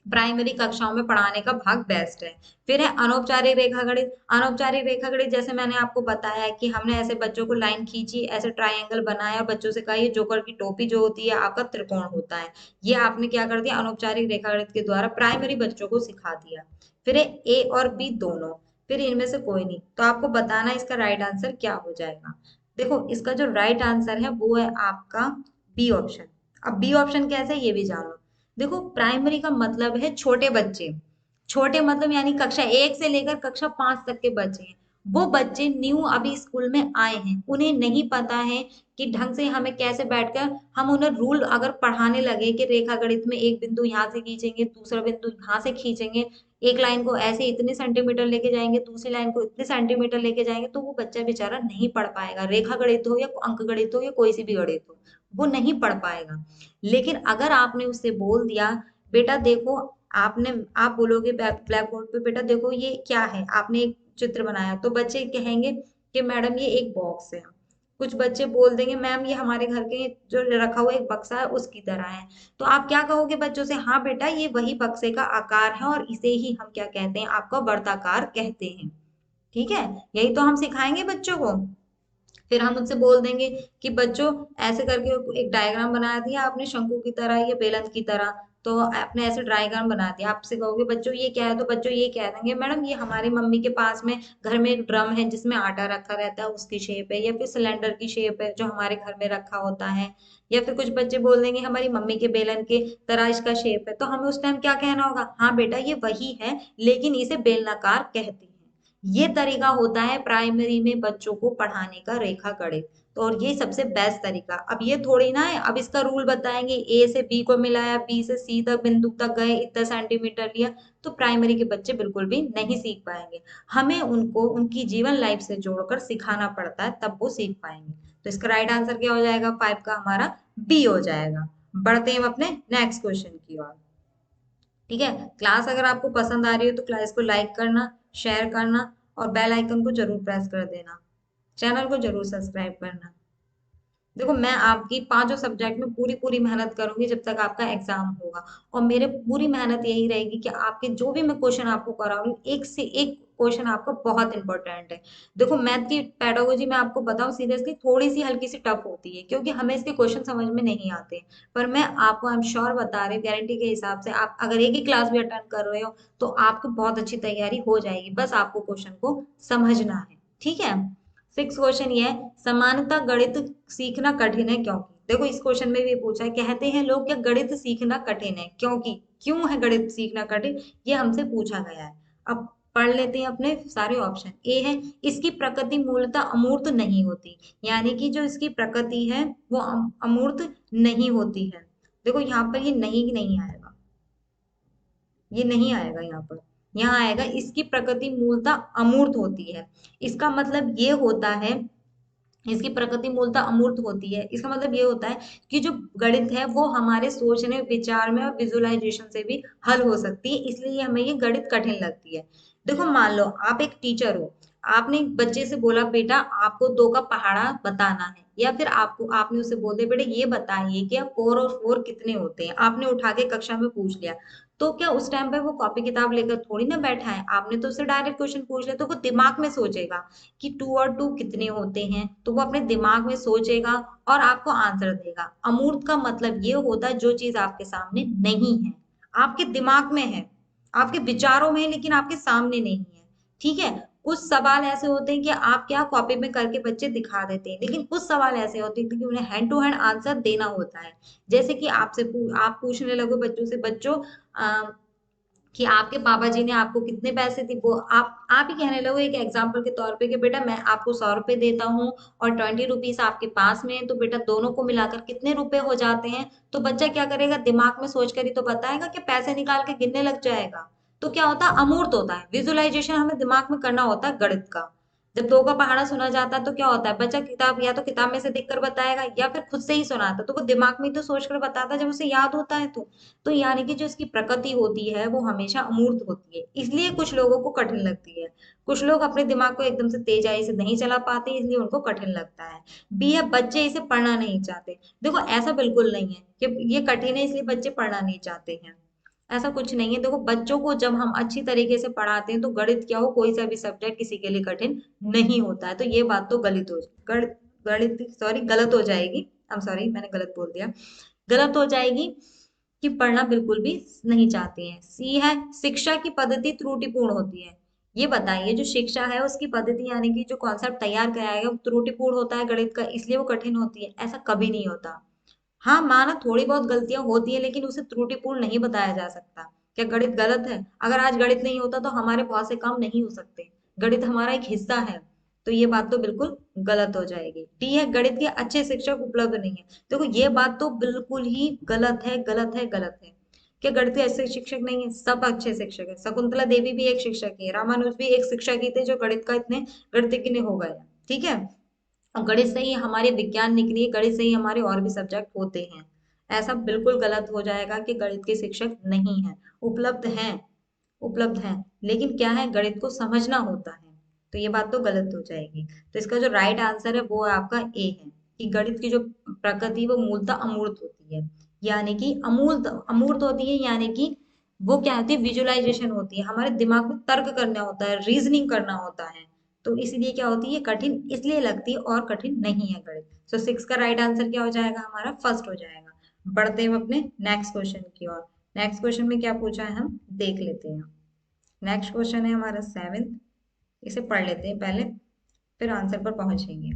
S1: प्राइमरी कक्षाओं में पढ़ाने का भाग बेस्ट है। फिर है अनौपचारिक रेखा गणित। अनौपचारिक रेखा गणित जैसे मैंने आपको बताया है कि हमने ऐसे बच्चों को लाइन खींची, ऐसे ट्राइंगल बनाया और बच्चों से कहा ये जोकर की टोपी जो होती है आपका त्रिकोण होता है। ये आपने क्या कर दिया, अनौपचारिक रेखा गणित के द्वारा प्राइमरी बच्चों को सिखा दिया। फिर है ए और बी दोनों, फिर इनमें से कोई नहीं, तो आपको बताना इसका राइट आंसर क्या हो जाएगा। देखो इसका जो राइट आंसर है वो है आपका बी ऑप्शन। अब बी ऑप्शन कैसे, ये भी जानो। देखो प्राइमरी का मतलब है छोटे बच्चे, छोटे मतलब यानी कक्षा एक से लेकर कक्षा पांच तक के बच्चे हैं। वो बच्चे न्यू अभी स्कूल में आए हैं, उन्हें नहीं पता है कि ढंग से हमें कैसे बैठकर हम उन्हें रूल अगर पढ़ाने लगे कि रेखा गणित में एक बिंदु यहाँ से खींचेंगे, दूसरा बिंदु यहाँ से खींचेंगे, एक लाइन को ऐसे इतने सेंटीमीटर लेके जाएंगे, दूसरी लाइन को इतने सेंटीमीटर लेके जाएंगे, तो वो बच्चा बेचारा नहीं पढ़ पाएगा। रेखा गणित हो या अंक गणित हो या कोई सी भी गणित हो, वो नहीं पढ़ पाएगा। लेकिन अगर आपने उससे बोल दिया, बेटा देखो, आपने आप बोलोगे ब्लैक बोर्ड पे, बेटा देखो ये क्या है, आपने एक चित्र बनाया, तो बच्चे कहेंगे कि मैडम ये एक बॉक्स है। कुछ बच्चे बोल देंगे मैम ये हमारे घर के जो रखा हुआ एक बक्सा है उसकी तरह है। तो आप क्या कहोगे बच्चों से, हाँ बेटा ये वही बक्से का आकार है और इसे ही हम क्या कहते हैं, आपका वर्ताकार कहते हैं। ठीक है, यही तो हम सिखाएंगे बच्चों को। फिर हम उनसे बोल देंगे कि बच्चों ऐसे करके एक डायग्राम बना दिया आपने शंकु की तरह या बेलन की तरह, तो आपने ऐसे डायग्राम बना दिया, आपसे कहोगे बच्चों ये क्या है, तो बच्चों ये कह देंगे मैडम ये हमारी मम्मी के पास में घर में एक ड्रम है जिसमें आटा रखा रहता है उसकी शेप है, या फिर सिलेंडर की शेप है जो हमारे घर में रखा होता है। या फिर कुछ बच्चे बोल देंगे हमारी मम्मी के बेलन के तरह इसका शेप है, तो हमें उस टाइम क्या कहना होगा, हाँ बेटा ये वही है लेकिन इसे बेलनाकार कहते हैं। ये तरीका होता है प्राइमरी में बच्चों को पढ़ाने का, रेखा गणित। तो और ये सबसे बेस्ट तरीका। अब ये थोड़ी ना है अब इसका रूल बताएंगे, ए से बी को मिलाया, बी से सी तक बिंदु तक गए, इतना सेंटीमीटर लिया, तो प्राइमरी के बच्चे बिल्कुल भी नहीं सीख पाएंगे। हमें उनको उनकी जीवन लाइफ से जोड़कर सिखाना पड़ता है, तब वो सीख पाएंगे। तो इसका राइट आंसर क्या हो जाएगा, 5 का हमारा बी हो जाएगा। बढ़ते हैं हम अपने नेक्स्ट क्वेश्चन की ओर। ठीक है, क्लास अगर आपको पसंद आ रही हो तो क्लास को लाइक करना, शेयर करना और बेल आइकन को जरूर प्रेस कर देना। चैनल को जरूर सब्सक्राइब करना। देखो मैं आपकी पांचों सब्जेक्ट में पूरी पूरी मेहनत करूंगी जब तक आपका एग्जाम होगा, और मेरे पूरी मेहनत यही रहेगी कि आपके जो भी मैं क्वेश्चन आपको कराऊंगी, एक से एक क्वेश्चन आपका बहुत इंपॉर्टेंट है। देखो मैथ की पेडागोजी में आपको बताऊं सीरियसली थोड़ी सी हल्की सी टफ होती है, क्योंकि हमें इसके क्वेश्चन समझ में नहीं आते। पर मैं आपको आई एम श्योर बता रही हूँ, गारंटी के हिसाब से, आप अगर एक ही क्लास भी अटेंड कर रहे हो तो आपको बहुत अच्छी तैयारी हो जाएगी, बस आपको क्वेश्चन को समझना है। ठीक है, सिक्स क्वेश्चन ये है, समानता गणित सीखना कठिन है क्योंकि। देखो इस क्वेश्चन में भी पूछा है, कहते हैं लोग क्या गणित सीखना कठिन है क्योंकि, क्यों है गणित सीखना कठिन, ये हमसे पूछा गया है। अब पढ़ लेते हैं अपने सारे ऑप्शन। ए है, इसकी प्रकृति मूलतः अमूर्त नहीं होती, यानी कि जो इसकी प्रकृति है वो अमूर्त नहीं होती है। देखो यहाँ पर ये नहीं नहीं आएगा, ये नहीं आएगा यहाँ पर, यहाँ आएगा इसकी प्रकृति मूलतः अमूर्त होती है। इसका मतलब ये होता है, इसकी प्रकृति मूलतः अमूर्त होती है, इसका मतलब ये होता है कि जो गणित है वो हमारे सोचने विचार में और विजुअलाइजेशन से भी हल हो सकती है, इसलिए हमें ये गणित कठिन लगती है। देखो मान लो आप एक टीचर हो, आपने एक बच्चे से बोला बेटा आपको 2 का पहाड़ा बताना है, या फिर आपको आपने उसे बोल दिया बेटा ये बताइए कि 4 और 4 कितने होते हैं, आपने उठा के कक्षा में पूछ लिया। तो क्या उस टाइम पे वो कॉपी किताब लेकर थोड़ी ना बैठा है, आपने तो उससे डायरेक्ट क्वेश्चन पूछ लिया, तो वो दिमाग में सोचेगा कि 2 और 2 कितने होते हैं, तो वो अपने दिमाग में सोचेगा और आपको आंसर देगा। अमूर्त का मतलब ये होता है जो चीज आपके सामने नहीं है, आपके दिमाग में है, आपके विचारों में है, लेकिन आपके सामने नहीं है। ठीक है, कुछ सवाल ऐसे होते हैं कि आप क्या कॉपी में करके बच्चे दिखा देते हैं, लेकिन कुछ सवाल ऐसे होते हैं कि उन्हें हैंड टू हैंड आंसर देना होता है। जैसे कि आप पूछने लगो बच्चों से, बच्चों कि आपके पापा जी ने आपको कितने पैसे दी, वो आप ही कहने लगो एक एग्जांपल के तौर पे कि बेटा मैं आपको 100 रुपए देता हूँ और 20 रुपीज आपके पास में है, तो बेटा दोनों को मिलाकर कितने रुपए हो जाते हैं। तो बच्चा क्या करेगा, दिमाग में सोच कर ही तो बताएगा, कि पैसे निकाल के गिनने लग जाएगा। तो क्या होता है, अमूर्त होता है। विजुअलाइजेशन हमें दिमाग में करना होता है गणित का। जब 2 का पहाड़ा सुना जाता है तो क्या होता है, बच्चा किताब या तो किताब में से देखकर बताएगा या फिर खुद से ही सुनाता, तो वो दिमाग में ही तो सोच कर बताता जब उसे याद होता है तो यानी कि जो इसकी प्रकृति होती है वो हमेशा अमूर्त होती है, इसलिए कुछ लोगों को कठिन लगती है। कुछ लोग अपने दिमाग को एकदम से तेजाई से नहीं चला पाते, इसलिए उनको कठिन लगता है। बी है, बच्चे इसे पढ़ना नहीं चाहते। देखो ऐसा बिल्कुल नहीं है कि ये कठिन है इसलिए बच्चे पढ़ना नहीं चाहते हैं, ऐसा कुछ नहीं है। देखो बच्चों को जब हम अच्छी तरीके से पढ़ाते हैं तो गणित क्या हो, कोई सा भी सब्जेक्ट किसी के लिए कठिन नहीं होता है। तो ये बात तो गलत हो गणित गणित सॉरी गलत हो जाएगी। आई एम सॉरी, मैंने गलत बोल दिया, गलत हो जाएगी कि पढ़ना बिल्कुल भी नहीं चाहते हैं। सी है, शिक्षा की पद्धति त्रुटिपूर्ण होती है। ये बताइए जो शिक्षा है उसकी पद्धति यानी कि जो कॉन्सेप्ट तैयार कराया गया वो त्रुटिपूर्ण होता है गणित का, इसलिए वो कठिन होती है, ऐसा कभी नहीं होता। हाँ माना थोड़ी बहुत गलतियां होती है, लेकिन उसे त्रुटिपूर्ण नहीं बताया जा सकता। क्या गणित गलत है, अगर आज गणित नहीं होता तो हमारे बहुत से काम नहीं हो सकते, गणित हमारा एक हिस्सा है। तो ये बात तो बिल्कुल गलत हो जाएगी। डी है, गणित के अच्छे शिक्षक उपलब्ध नहीं है। देखो ये बात तो बिल्कुल ही गलत है, गलत है, गलत है। क्या गणित के अच्छे शिक्षक नहीं है, सब अच्छे शिक्षक है। शकुंतला देवी भी एक शिक्षक ही है, रामानुज भी एक शिक्षक ही थे जो गणित का इतने गणितज्ञ हो गए। ठीक है, और गणित से ही हमारे विज्ञान निकली, गणित से ही हमारे और भी सब्जेक्ट होते हैं। ऐसा बिल्कुल गलत हो जाएगा कि गणित के शिक्षक नहीं है, उपलब्ध हैं, उपलब्ध हैं, लेकिन क्या है गणित को समझना होता है। तो ये बात तो गलत हो जाएगी। तो इसका जो राइट आंसर है वो आपका ए है, कि गणित की जो प्रकृति वो मूलतः अमूर्त होती है, यानी कि अमूर्त अमूर्त होती है, यानी कि वो क्या होती है, विजुअलाइजेशन होती है, हमारे दिमाग में तर्क करना होता है, रीजनिंग करना होता है। तो इसलिए क्या होती है, कठिन इसलिए लगती है और कठिन नहीं है गणित। सो सिक्स का राइट आंसर क्या हो जाएगा, हमारा फर्स्ट हो जाएगा। बढ़ते हैं अपने नेक्स्ट क्वेश्चन की ओर। नेक्स्ट क्वेश्चन में क्या पूछा है हम देख लेते हैं। नेक्स्ट क्वेश्चन है हमारा सेवेंथ, इसे पढ़ लेते हैं पहले, फिर आंसर पर पहुंचेंगे।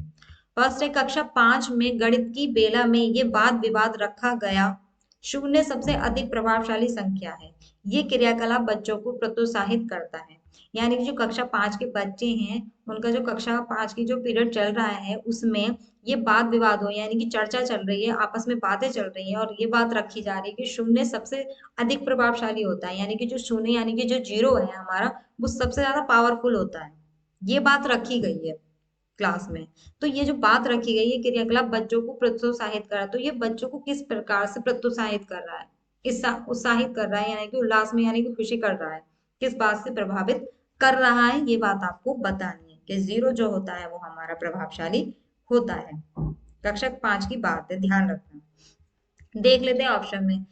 S1: फर्स्ट है, कक्षा 5 में गणित की बेला में ये वाद विवाद रखा गया, शून्य सबसे अधिक प्रभावशाली संख्या है। ये क्रियाकलाप बच्चों को प्रोत्साहित करता है। यानी कि जो कक्षा 5 के बच्चे हैं, उनका जो कक्षा 5 की जो पीरियड चल रहा है उसमें ये वाद विवाद हो, यानी कि चर्चा चल रही है, आपस में बातें चल रही है और ये बात रखी जा रही है कि शून्य सबसे अधिक प्रभावशाली होता है, यानी कि जो शून्य यानी कि जो जीरो है हमारा, वो सबसे ज्यादा पावरफुल होता है। ये बात रखी गई है क्लास में। तो ये जो बात रखी गई है, क्रियाकलाप बच्चों को प्रोत्साहित कर रहा है, तो ये बच्चों को किस प्रकार से प्रोत्साहित कर रहा है? उत्साहित कर रहा है, यानी कि उल्लास में, यानी कि खुशी कर रहा है। किस बात से प्रभावित कर रहा है, ये बात आपको बतानी है कि जीरो जो होता है वो हमारा प्रभावशाली होता है। कक्षा 5 की बात है, ध्यान रखना। देख लेते हैं ऑप्शन में।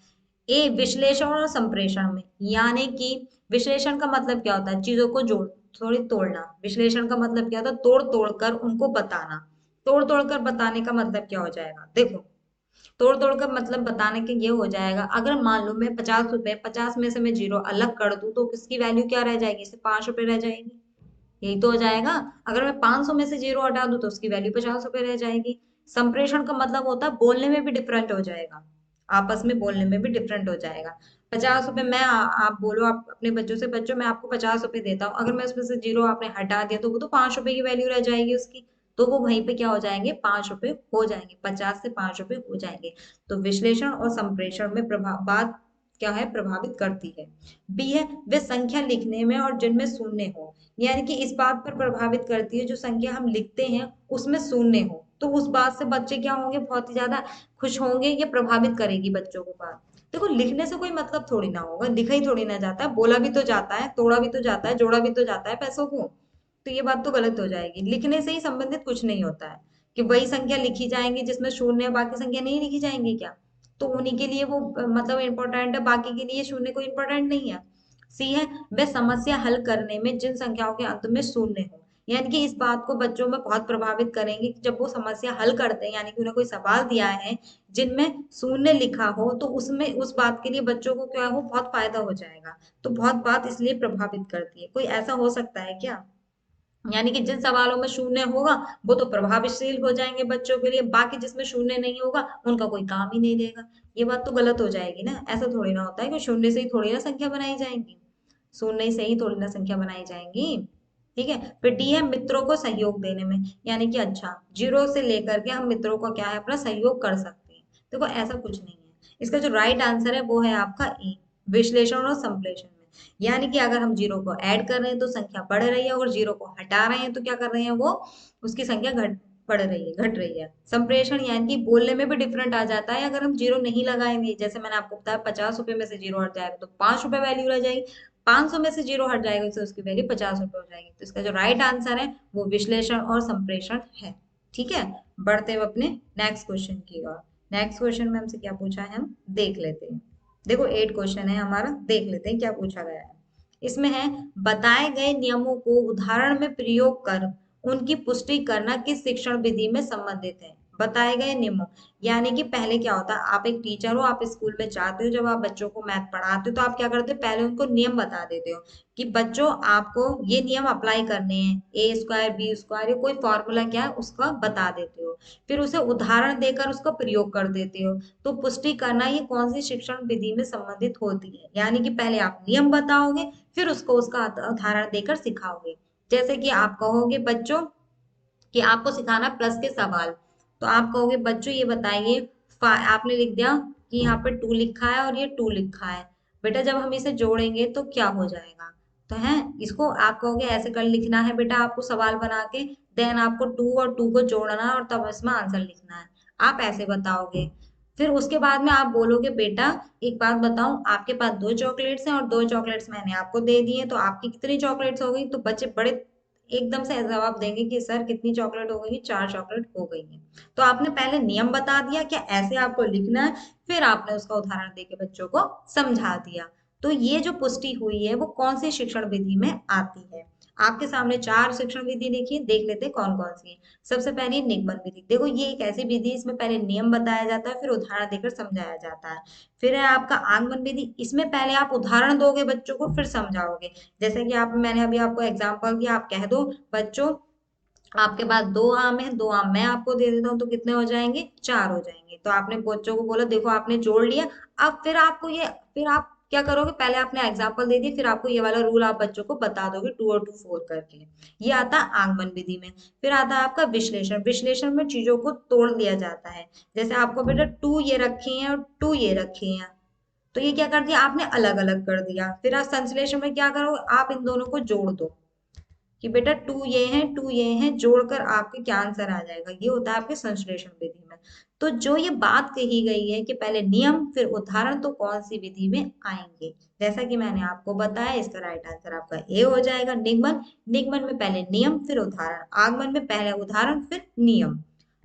S1: ए विश्लेषण और संप्रेषण में, यानी कि विश्लेषण का मतलब क्या होता है? चीजों को जोड़ थोड़ी तोड़ना। विश्लेषण का मतलब क्या होता है? तोड़ तोड़ कर उनको बताना। तोड़ तोड़ कर बताने का मतलब क्या हो जाएगा? देखो, तोड़ तोड़ कर मतलब बताने के ये हो जाएगा, अगर मान लो मैं 50 रुपए, 50 में से मैं जीरो अलग कर दूं तो किसकी वैल्यू क्या रह जाएगी? सिर्फ 5 रुपए रह जाएगी। यही तो हो जाएगा। अगर मैं 500 में से जीरो हटा दूं तो उसकी वैल्यू 50 रुपए रह जाएगी। संप्रेषण का मतलब होता है बोलने में भी डिफरेंट हो जाएगा, आपस में बोलने में भी डिफरेंट हो जाएगा। 50 रुपए मैं आप बोलो, आप अपने बच्चों से, बच्चों मैं आपको 50 रुपए देता हूँ, अगर मैं उसमें से जीरो आपने हटा दिया तो वो तो 5 रुपए की वैल्यू रह जाएगी उसकी। तो वो वहीं पे क्या हो जाएंगे? 5 रुपए हो जाएंगे, 50 से 5 रुपए हो जाएंगे। तो विश्लेषण और संप्रेषण में प्रभाव बात क्या है? प्रभावित करती है। बी है वे संख्या लिखने में और जिनमें शून्य हो, यानी कि इस बात पर प्रभावित करती है जो संख्या हम लिखते हैं उसमें शून्य हो, तो उस बात से बच्चे क्या होंगे? बहुत ही ज्यादा खुश होंगे। ये प्रभावित करेगी बच्चों को बात। देखो, लिखने से कोई मतलब थोड़ी ना होगा, लिखा ही थोड़ी ना जाता है, बोला भी तो जाता है, तोड़ा भी तो जाता है, जोड़ा भी तो जाता है पैसों को। तो ये बात तो गलत हो जाएगी। लिखने से ही संबंधित कुछ नहीं होता है कि वही संख्या लिखी जाएंगी जिसमें शून्य है, बाकी संख्या नहीं लिखी जाएंगी क्या? तो उन्हीं के लिए वो मतलब इम्पोर्टेंट है, बाकी के लिए शून्य कोई इम्पोर्टेंट नहीं है। सी है वे समस्या हल करने में जिन संख्याओं के अंत में शून्य हो, यानी कि इस बात को बच्चों में बहुत प्रभावित करेंगे कि जब वो समस्या हल करते हैं, यानी कि उन्हें कोई सवाल दिया है जिनमें शून्य लिखा हो, तो उसमें उस बात के लिए बच्चों को क्या हो? बहुत फायदा हो जाएगा। तो बहुत बात इसलिए प्रभावित करती है। कोई ऐसा हो सकता है क्या? यानी कि जिन सवालों में शून्य होगा वो तो प्रभावशील हो जाएंगे बच्चों के लिए, बाकी जिसमें शून्य नहीं होगा उनका कोई काम ही नहीं रहेगा। ये बात तो गलत हो जाएगी ना। ऐसा थोड़ी ना होता है कि शून्य से ही थोड़ी ना संख्या बनाई जाएंगी, शून्य से ही थोड़ी ना संख्या बनाई जाएंगी। ठीक है। फिर डी है मित्रों को सहयोग देने में, यानी कि अच्छा, जीरो से लेकर के हम मित्रों को क्या है? अपना सहयोग कर सकते हैं। देखो, ऐसा कुछ नहीं है। इसका जो राइट आंसर है वो है आपका ए, विश्लेषण और संप्रेषण में। यानी कि अगर हम जीरो को ऐड कर रहे हैं तो संख्या बढ़ रही है, और जीरो को हटा रहे हैं तो क्या कर रहे हैं? वो उसकी संख्या घट बढ़ रही है, घट रही है। संप्रेषण यानी कि बोलने में भी डिफरेंट आ जाता है। अगर हम जीरो नहीं लगाएंगे, जैसे मैंने आपको बताया 50 रुपए में से जीरो हट जाएगा तो 5 रुपए वैल्यू रह जाएगी, 500 में से जीरो हट जाएगा तो उसकी वैल्यू 50 रुपए हो जाएगी। तो इसका जो राइट आंसर है वो विश्लेषण और संप्रेषण है। ठीक है। बढ़ते हुए अपने नेक्स्ट क्वेश्चन की ओर। नेक्स्ट क्वेश्चन में हमसे क्या पूछा है, हम देख लेते हैं। देखो 8 क्वेश्चन है हमारा, देख लेते हैं क्या पूछा गया है। इसमें है बताए गए नियमों को उदाहरण में प्रयोग कर उनकी पुष्टि करना किस शिक्षण विधि में संबंधित है? बताए गए नियमों, यानी कि पहले क्या होता है? आप एक टीचर हो, आप स्कूल में जाते हो, जब आप बच्चों को मैथ पढ़ाते हो तो आप क्या करते हो? पहले उनको नियम बता देते हो कि बच्चों आपको ये नियम अप्लाई करने हैं, ए स्क्वायर बी स्क्वायर, ये कोई फॉर्मूला क्या है उसका बता देते हो। फिर उसे उदाहरण देकर उसका प्रयोग कर देते हो। तो पुष्टि करना ये कौन सी शिक्षण विधि में संबंधित होती है? यानी कि पहले आप नियम बताओगे, फिर उसको उसका उदाहरण देकर सिखाओगे। जैसे कि आप कहोगे बच्चों कि आपको सिखाना प्लस के सवाल, तो आप कहोगे बच्चों ये बताइए, आपने लिख दिया कि यहाँ पे टू लिखा है और ये टू लिखा है, बेटा जब हम इसे जोड़ेंगे तो क्या हो जाएगा? तो है, इसको आप कहोगे ऐसे कर लिखना है बेटा आपको सवाल बना के, देन आपको टू और टू को जोड़ना है और तब इसमें आंसर लिखना है। आप ऐसे बताओगे। फिर उसके बाद में आप बोलोगे बेटा एक बात बताऊं, आपके पास दो चॉकलेट्स हैं और दो चॉकलेट्स मैंने आपको दे दी है, तो आपकी कितनी चॉकलेट्स हो गई? तो बच्चे बड़े एकदम से जवाब देंगे कि सर कितनी चॉकलेट हो गई? 4 चॉकलेट हो गई है। तो आपने पहले नियम बता दिया क्या ऐसे आपको लिखना है, फिर आपने उसका उदाहरण देके बच्चों को समझा दिया। तो ये जो पुष्टि हुई है वो कौन सी शिक्षण विधि में आती है? आपके सामने 4 शिक्षण विधि देखिए, देख लेते हैं कौन कौन सी है। सबसे पहली निगमन विधि। देखो ये एक ऐसी विधि, इसमें पहले नियम बताया जाता है, फिर उदाहरण देकर समझाया जाता है। फिर है आपका आगमन विधि, इसमें पहले आप उदाहरण दोगे बच्चों को, फिर समझाओगे। जैसे कि आप, मैंने अभी आपको एग्जांपल दिया, आप कह दो बच्चों आपके पास दो आम है, दो आम मैं आपको दे देता हूँ तो कितने हो जाएंगे? 4 हो जाएंगे। तो आपने बच्चों को बोला देखो आपने जोड़ लिया। अब फिर आपको ये, फिर आप क्या करोगे, पहले आपने एग्जाम्पल दे दी, फिर आपको ये वाला रूल आप बच्चों को बता दोगे 2 और 2 4 करके। ये आता है आगमन विधि में। फिर आता है आपका विश्लेषण। विश्लेषण में चीजों को तोड़ लिया जाता है। जैसे आपको बेटा 2 ये रखे हैं और 2 ये रखे हैं, तो ये क्या कर दिया आपने, अलग अलग कर दिया। फिर आप संश्लेषण में क्या करो, आप इन दोनों को जोड़ दो कि बेटा 2 ये हैं 2 ये हैं, जोड़कर आपके क्या आंसर आ जाएगा। ये होता है आपके संश्लेषण विधि में। तो जो ये बात कही गई है कि पहले नियम फिर उदाहरण, तो कौन सी विधि में आएंगे, जैसा कि मैंने आपको बताया, इसका राइट आंसर आपका ए हो जाएगा, निगमन। निगमन में पहले नियम फिर उदाहरण, आगमन में पहले उदाहरण फिर नियम।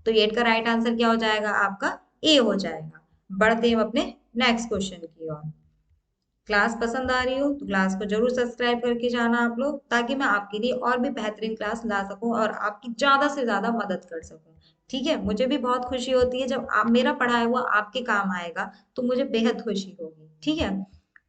S1: तो ये का राइट आंसर क्या हो जाएगा आपका, ए हो जाएगा। बढ़ते हैं अपने नेक्स्ट क्वेश्चन की ओर। क्लास पसंद आ रही हो तो क्लास को जरूर सब्सक्राइब करके जाना आप लोग, ताकि मैं आपके लिए और भी बेहतरीन क्लास ला सकूं और आपकी ज्यादा से ज्यादा मदद कर सकूं। ठीक है, मुझे भी बहुत खुशी होती है जब आप मेरा पढ़ाया हुआ आपके काम आएगा, तो मुझे बेहद खुशी होगी। ठीक है।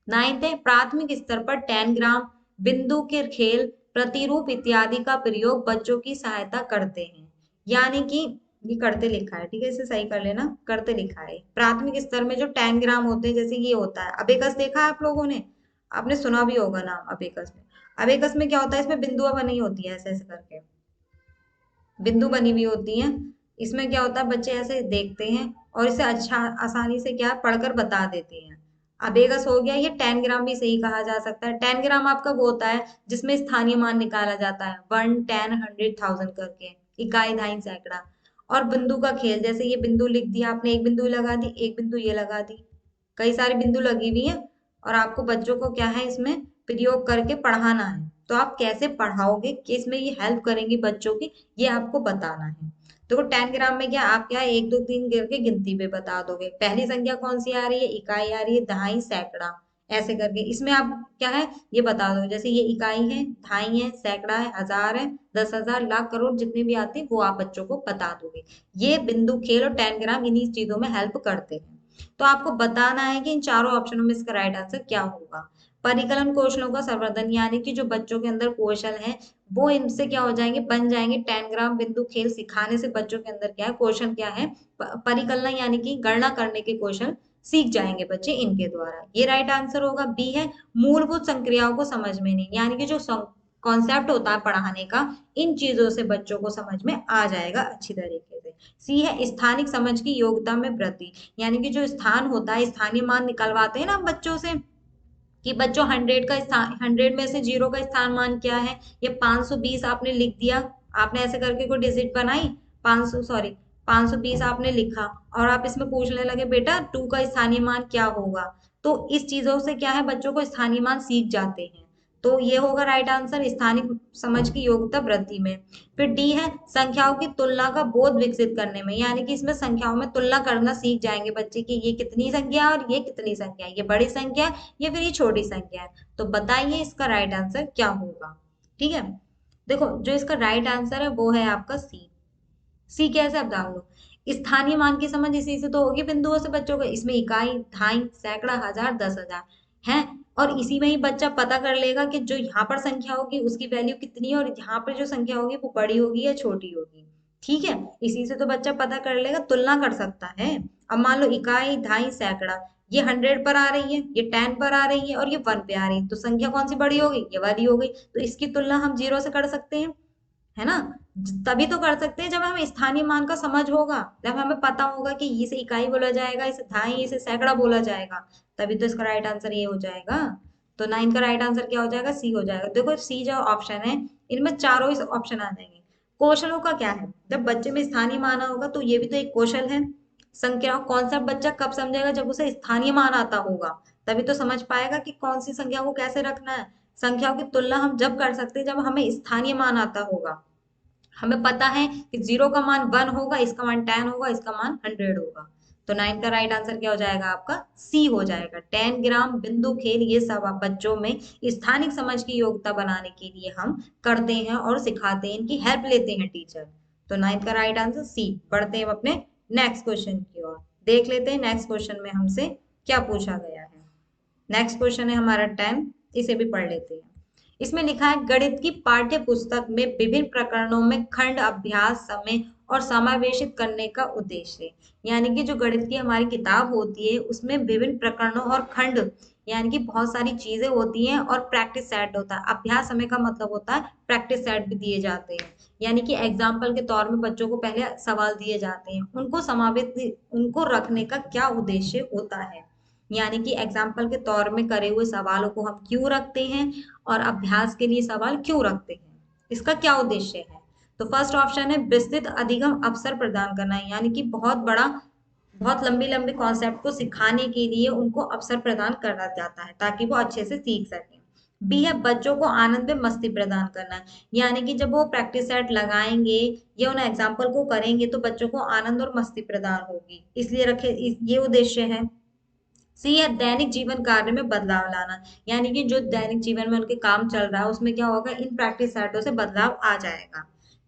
S1: नाइन्थ है, प्राथमिक स्तर पर 10 ग्राम बिंदु के खेल, प्रतिरूप इत्यादि का प्रयोग बच्चों की सहायता करते हैं। यानी कि ये करते लिखा है, ठीक है, इसे सही कर लेना, करते लिखा है। प्राथमिक स्तर में जो 10 ग्राम होते हैं, जैसे ये होता है अबेकस, देखा है आप लोगों ने, आपने सुना भी होगा नाम अबेकस में। अबेकस में क्या होता है, इसमें बिंदुआ बनी होती है, ऐसे ऐसे करके बिंदु बनी हुई होती है। इसमें क्या होता है, बच्चे ऐसे देखते हैं और इसे अच्छा आसानी से क्या पढ़कर बता देते हैं। अबेगस हो गया। ये 10 ग्राम भी सही कहा जा सकता है। 10 ग्राम आपका वो होता है जिसमें स्थानीय मान निकाला जाता है, 1 10 100 1000 करके, इकाई दहाई सैकड़ा। और बिंदु का खेल, जैसे ये बिंदु लिख दिया आपने, एक बिंदु लगा दी, एक बिंदु ये लगा दी, कई सारी बिंदु लगी हुई है, और आपको बच्चों को क्या है इसमें प्रयोग करके पढ़ाना है। तो आप कैसे पढ़ाओगे कि इसमें ये हेल्प करेंगी बच्चों की, ये आपको बताना है। देखो 10 ग्राम में क्या आप क्या 1 2 3 करके गिनती पे बता दोगे, पहली संख्या कौन सी आ रही है, इकाई आ रही है, दहाई सैकड़ा, ऐसे करके इसमें आप क्या है ये बता दो। जैसे ये इकाई है, दहाई है, सैकड़ा है, हजार है, 10,000, लाख, करोड़, जितने भी आते हैं वो आप बच्चों को बता दोगे। ये बिंदु खेल और 10 ग्राम इन्हीं चीजों में हेल्प करते हैं। तो आपको बताना है कि इन चारों ऑप्शनों में इसका राइट आंसर क्या होगा। परिकलन कौशलों का संवर्धन, यानी कि जो बच्चों के अंदर कौशल है वो इनसे क्या हो जाएंगे, बन जाएंगे। 10 ग्राम बिंदु खेल सिखाने से बच्चों के अंदर क्या है, कौशल क्या है, परिकलन यानी कि गणना करने के कौशल सीख जाएंगे बच्चे इनके द्वारा। ये राइट आंसर होगा। बी है, मूलभूत संक्रियाओं को समझ में नहीं, यानी कि जो कॉन्सेप्ट होता है पढ़ाने का, इन चीजों से बच्चों को समझ में आ जाएगा अच्छी तरीके से। सी है, स्थानिक समझ की योग्यता में वृद्धि, यानी कि जो स्थान होता है, स्थानीय मान निकलवाते हैं ना हम बच्चों से, कि बच्चों 100 का स्थान, 100 में से 0 का स्थान मान क्या है, ये 520 आपने लिख दिया, आपने ऐसे करके कोई डिजिट बनाई, 500 सॉरी 520 आपने लिखा, और आप इसमें पूछने लगे बेटा 2 का स्थानीय मान क्या होगा। तो इस चीजों से क्या है, बच्चों को स्थानीय मान सीख जाते हैं। तो ये होगा राइट आंसर, स्थानिक समझ की योग्यता वृद्धि में। फिर डी है, संख्याओं की तुलना का बोध विकसित करने में, यानी कि इसमें संख्याओं में तुलना करना सीख जाएंगे बच्चे कि ये कितनी संख्या है और ये कितनी संख्या है, ये बड़ी संख्या है या फिर ये छोटी संख्या है। तो बताइए इसका राइट आंसर क्या होगा। ठीक है, देखो जो इसका राइट आंसर है वो है आपका सी। सी कैसे, अब जान लो। स्थानीय मान की समझ इसी से तो होगी, बिंदुओं से बच्चों को, इसमें इकाई, दहाई, सैकड़ा, हजार, 10,000 है, और इसी में ही बच्चा पता कर लेगा कि जो यहाँ पर संख्या होगी उसकी वैल्यू कितनी है, और यहाँ पर जो संख्या होगी वो बड़ी होगी या छोटी होगी। ठीक है, इसी से तो बच्चा पता कर लेगा, तुलना कर सकता है। अब मान लो इकाई, दहाई, सैकड़ा, ये 100 पर आ रही है, ये 10 पर आ रही है, और ये 1 पे आ रही है, तो संख्या कौन सी बड़ी होगी, ये वाली हो गई। तो इसकी तुलना हम 0 से कर सकते हैं, है ना। तभी तो कर सकते हैं जब हमें स्थानीय मान का समझ होगा, जब हमें पता होगा कि इसे इकाई बोला जाएगा, इसे दहाई, इसे सैकड़ा बोला जाएगा, तभी तो इसका राइट आंसर ये हो जाएगा। तो 9 का राइट आंसर क्या हो जाएगा, सी हो जाएगा। देखो सी जो ऑप्शन है, इनमें चारों ही ऑप्शन आ जाएंगे। कौशलों का क्या है, जब बच्चे में स्थानीय मान होगा तो ये भी तो एक कौशल है। संख्या कॉन्सेप्ट बच्चा कब समझेगा, जब उसे स्थानीय मान आता होगा, तभी तो समझ पाएगा कि कौन सी संख्या को कैसे रखना है। संख्याओं की तुलना हम जब कर सकते हैं जब हमें स्थानीय मान आता होगा, हमें पता है कि 0 का मान 1 होगा, इसका मान 10 होगा, इसका मान 100 होगा। तो 9 का राइट आंसर क्या हो जाएगा आपका, सी हो जाएगा। 10 ग्राम बिंदु खेल, ये सब आप बच्चों में स्थानिक समझ की योग्यता बनाने के लिए हम करते हैं और सिखाते हैं, इनकी हेल्प लेते हैं टीचर। तो 9 का राइट आंसर सी। बढ़ते हैं अपने नेक्स्ट क्वेश्चन की ओर, देख लेते हैं नेक्स्ट क्वेश्चन में हमसे क्या पूछा गया है। नेक्स्ट क्वेश्चन है हमारा 10, इसे भी पढ़ लेते हैं। इसमें लिखा है, गणित की पाठ्य पुस्तक में विभिन्न प्रकरणों में खंड, अभ्यास, समय और समावेशित करने का उद्देश्य। यानी कि जो गणित की हमारी किताब होती है उसमें विभिन्न प्रकरणों और खंड यानी कि बहुत सारी चीजें होती हैं और प्रैक्टिस सेट होता है। अभ्यास समय का मतलब होता है प्रैक्टिस सेट भी दिए जाते हैं। यानी कि एग्जाम्पल के तौर में बच्चों को पहले सवाल दिए जाते हैं, उनको समावित उनको रखने का क्या उद्देश्य होता है। यानी कि एग्जाम्पल के तौर में करे हुए सवालों को हम क्यों रखते हैं और अभ्यास के लिए सवाल क्यों रखते हैं, इसका क्या उद्देश्य है। तो फर्स्ट ऑप्शन है विस्तृत अधिगम अवसर प्रदान करना, यानी कि बहुत लंबी लंबी कॉन्सेप्ट को सिखाने के लिए उनको अवसर प्रदान करा जाता है ताकि वो अच्छे से सीख सकें। बी है बच्चों को आनंद में मस्ती प्रदान करना, यानी कि जब वो प्रैक्टिस सेट लगाएंगे या उन एग्जाम्पल को करेंगे तो बच्चों को आनंद और मस्ती प्रदान होगी, इसलिए रखे ये उद्देश्य है। सी है दैनिक जीवन कार्य में बदलाव लाना, यानी कि जो दैनिक जीवन में उनके काम चल रहा है उसमें क्या होगा, इन प्रैक्टिस सेटों से बदलाव आ जाएगा।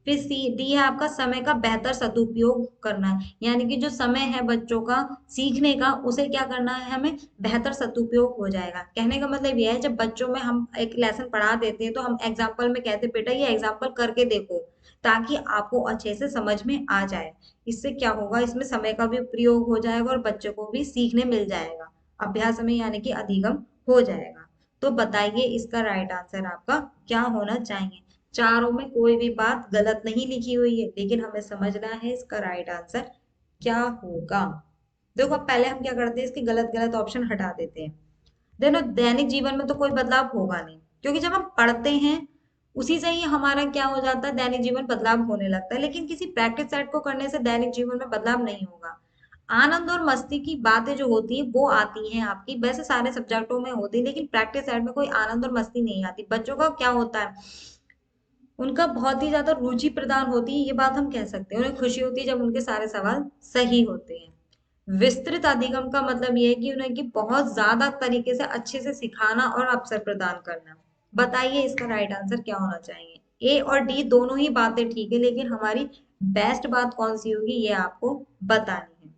S1: फिर सी डी है आपका समय का बेहतर सदुपयोग करना, यानी कि जो समय है बच्चों का सीखने का उसे क्या करना है, हमें बेहतर सदुपयोग हो जाएगा। कहने का मतलब यह है जब बच्चों में हम एक लेसन पढ़ा देते हैं तो हम एग्जाम्पल में कहते हैं बेटा ये एग्जाम्पल करके देखो ताकि आपको अच्छे से समझ में आ जाए। इससे क्या होगा, इसमें समय का भी प्रयोग हो जाएगा और बच्चों को भी सीखने मिल जाएगा, अभ्यास में यानी कि अधिगम हो जाएगा। तो बताइए इसका राइट आंसर आपका क्या होना चाहिए। चारों में कोई भी बात गलत नहीं लिखी हुई है लेकिन हमें समझना है इसका राइट आंसर क्या होगा। देखो अब पहले हम क्या करते हैं, इसके गलत गलत ऑप्शन हटा देते हैं। देखो दैनिक जीवन में तो कोई बदलाव होगा नहीं, क्योंकि जब हम पढ़ते हैं उसी से ही हमारा क्या हो जाता है, दैनिक जीवन बदलाव होने लगता है। लेकिन किसी प्रैक्टिस सेट को करने से दैनिक जीवन में बदलाव नहीं होगा। आनंद और मस्ती की बातें जो होती है वो आती हैं आपकी, वैसे सारे सब्जेक्टों में होती है लेकिन प्रैक्टिस सेट में कोई आनंद और मस्ती नहीं आती। बच्चों का क्या होता है, उनका बहुत ही ज्यादा रुचि प्रदान होती है, ये बात हम कह सकते हैं। उन्हें खुशी होती है जब उनके सारे सवाल सही होते हैं। विस्तृत अधिगम का मतलब ये है कि उन्हें कि बहुत ज्यादा तरीके से अच्छे से सिखाना और अवसर प्रदान करना। बताइए इसका राइट आंसर क्या होना चाहिए। ए और डी दोनों ही बातें ठीक है लेकिन हमारी बेस्ट बात कौन सी होगी ये आपको बतानी है।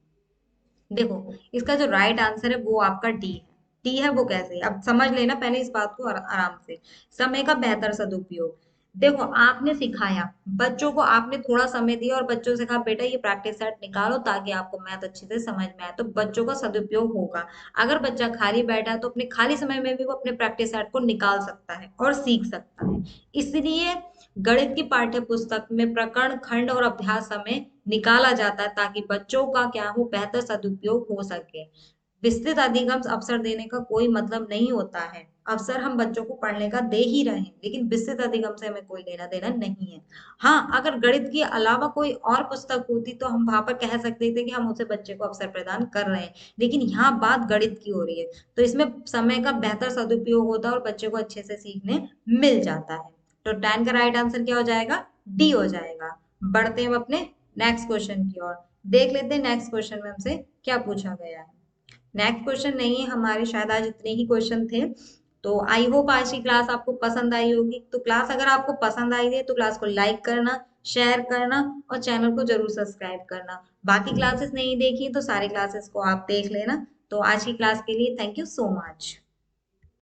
S1: देखो इसका जो राइट आंसर है वो आपका डी है। डी है वो कैसे, अब समझ लेना पहले इस बात को आराम से। समय का बेहतर सदुपयोग। देखो आपने सिखाया बच्चों को, आपने थोड़ा समय दिया और बच्चों से कहा बेटा ये प्रैक्टिस सेट निकालो ताकि आपको मैथ अच्छे से समझ में आए, तो बच्चों का सदुपयोग होगा। अगर बच्चा खाली बैठा है तो अपने खाली समय में भी वो अपने प्रैक्टिस सेट को निकाल सकता है और सीख सकता है। इसलिए गणित की पाठ्य पुस्तक में प्रकरण खंड और अभ्यास समय निकाला जाता है ताकि बच्चों का क्या हो, बेहतर सदुपयोग हो सके। विस्तृत अधिगम अवसर देने का कोई मतलब नहीं होता है। अवसर हम बच्चों को पढ़ने का दे ही रहे हैं लेकिन विस्तृत अधिगम से हमें कोई लेना देना नहीं है। हाँ अगर गणित के अलावा कोई और पुस्तक होती तो हम वहां पर कह सकते थे कि हम उसे बच्चे को अवसर प्रदान कर रहे हैं, लेकिन यहाँ बात गणित की हो रही है तो इसमें समय का बेहतर सदुपयोग होता है और बच्चे को अच्छे से सीखने मिल जाता है। तो 10 का राइट आंसर क्या हो जाएगा, डी हो जाएगा। बढ़ते हैं अपने नेक्स्ट क्वेश्चन की ओर, देख लेते हैं नेक्स्ट क्वेश्चन में हमसे क्या पूछा गया है। नेक्स्ट क्वेश्चन नहीं है हमारे, शायद आज इतने ही क्वेश्चन थे। तो आई होप आज की क्लास आपको पसंद आई होगी। तो क्लास अगर आपको पसंद आई है तो क्लास को लाइक करना, शेयर करना और चैनल को जरूर सब्सक्राइब करना। बाकी क्लासेस नहीं देखी तो सारी क्लासेस को आप देख लेना। तो आज की क्लास के लिए थैंक यू सो मच।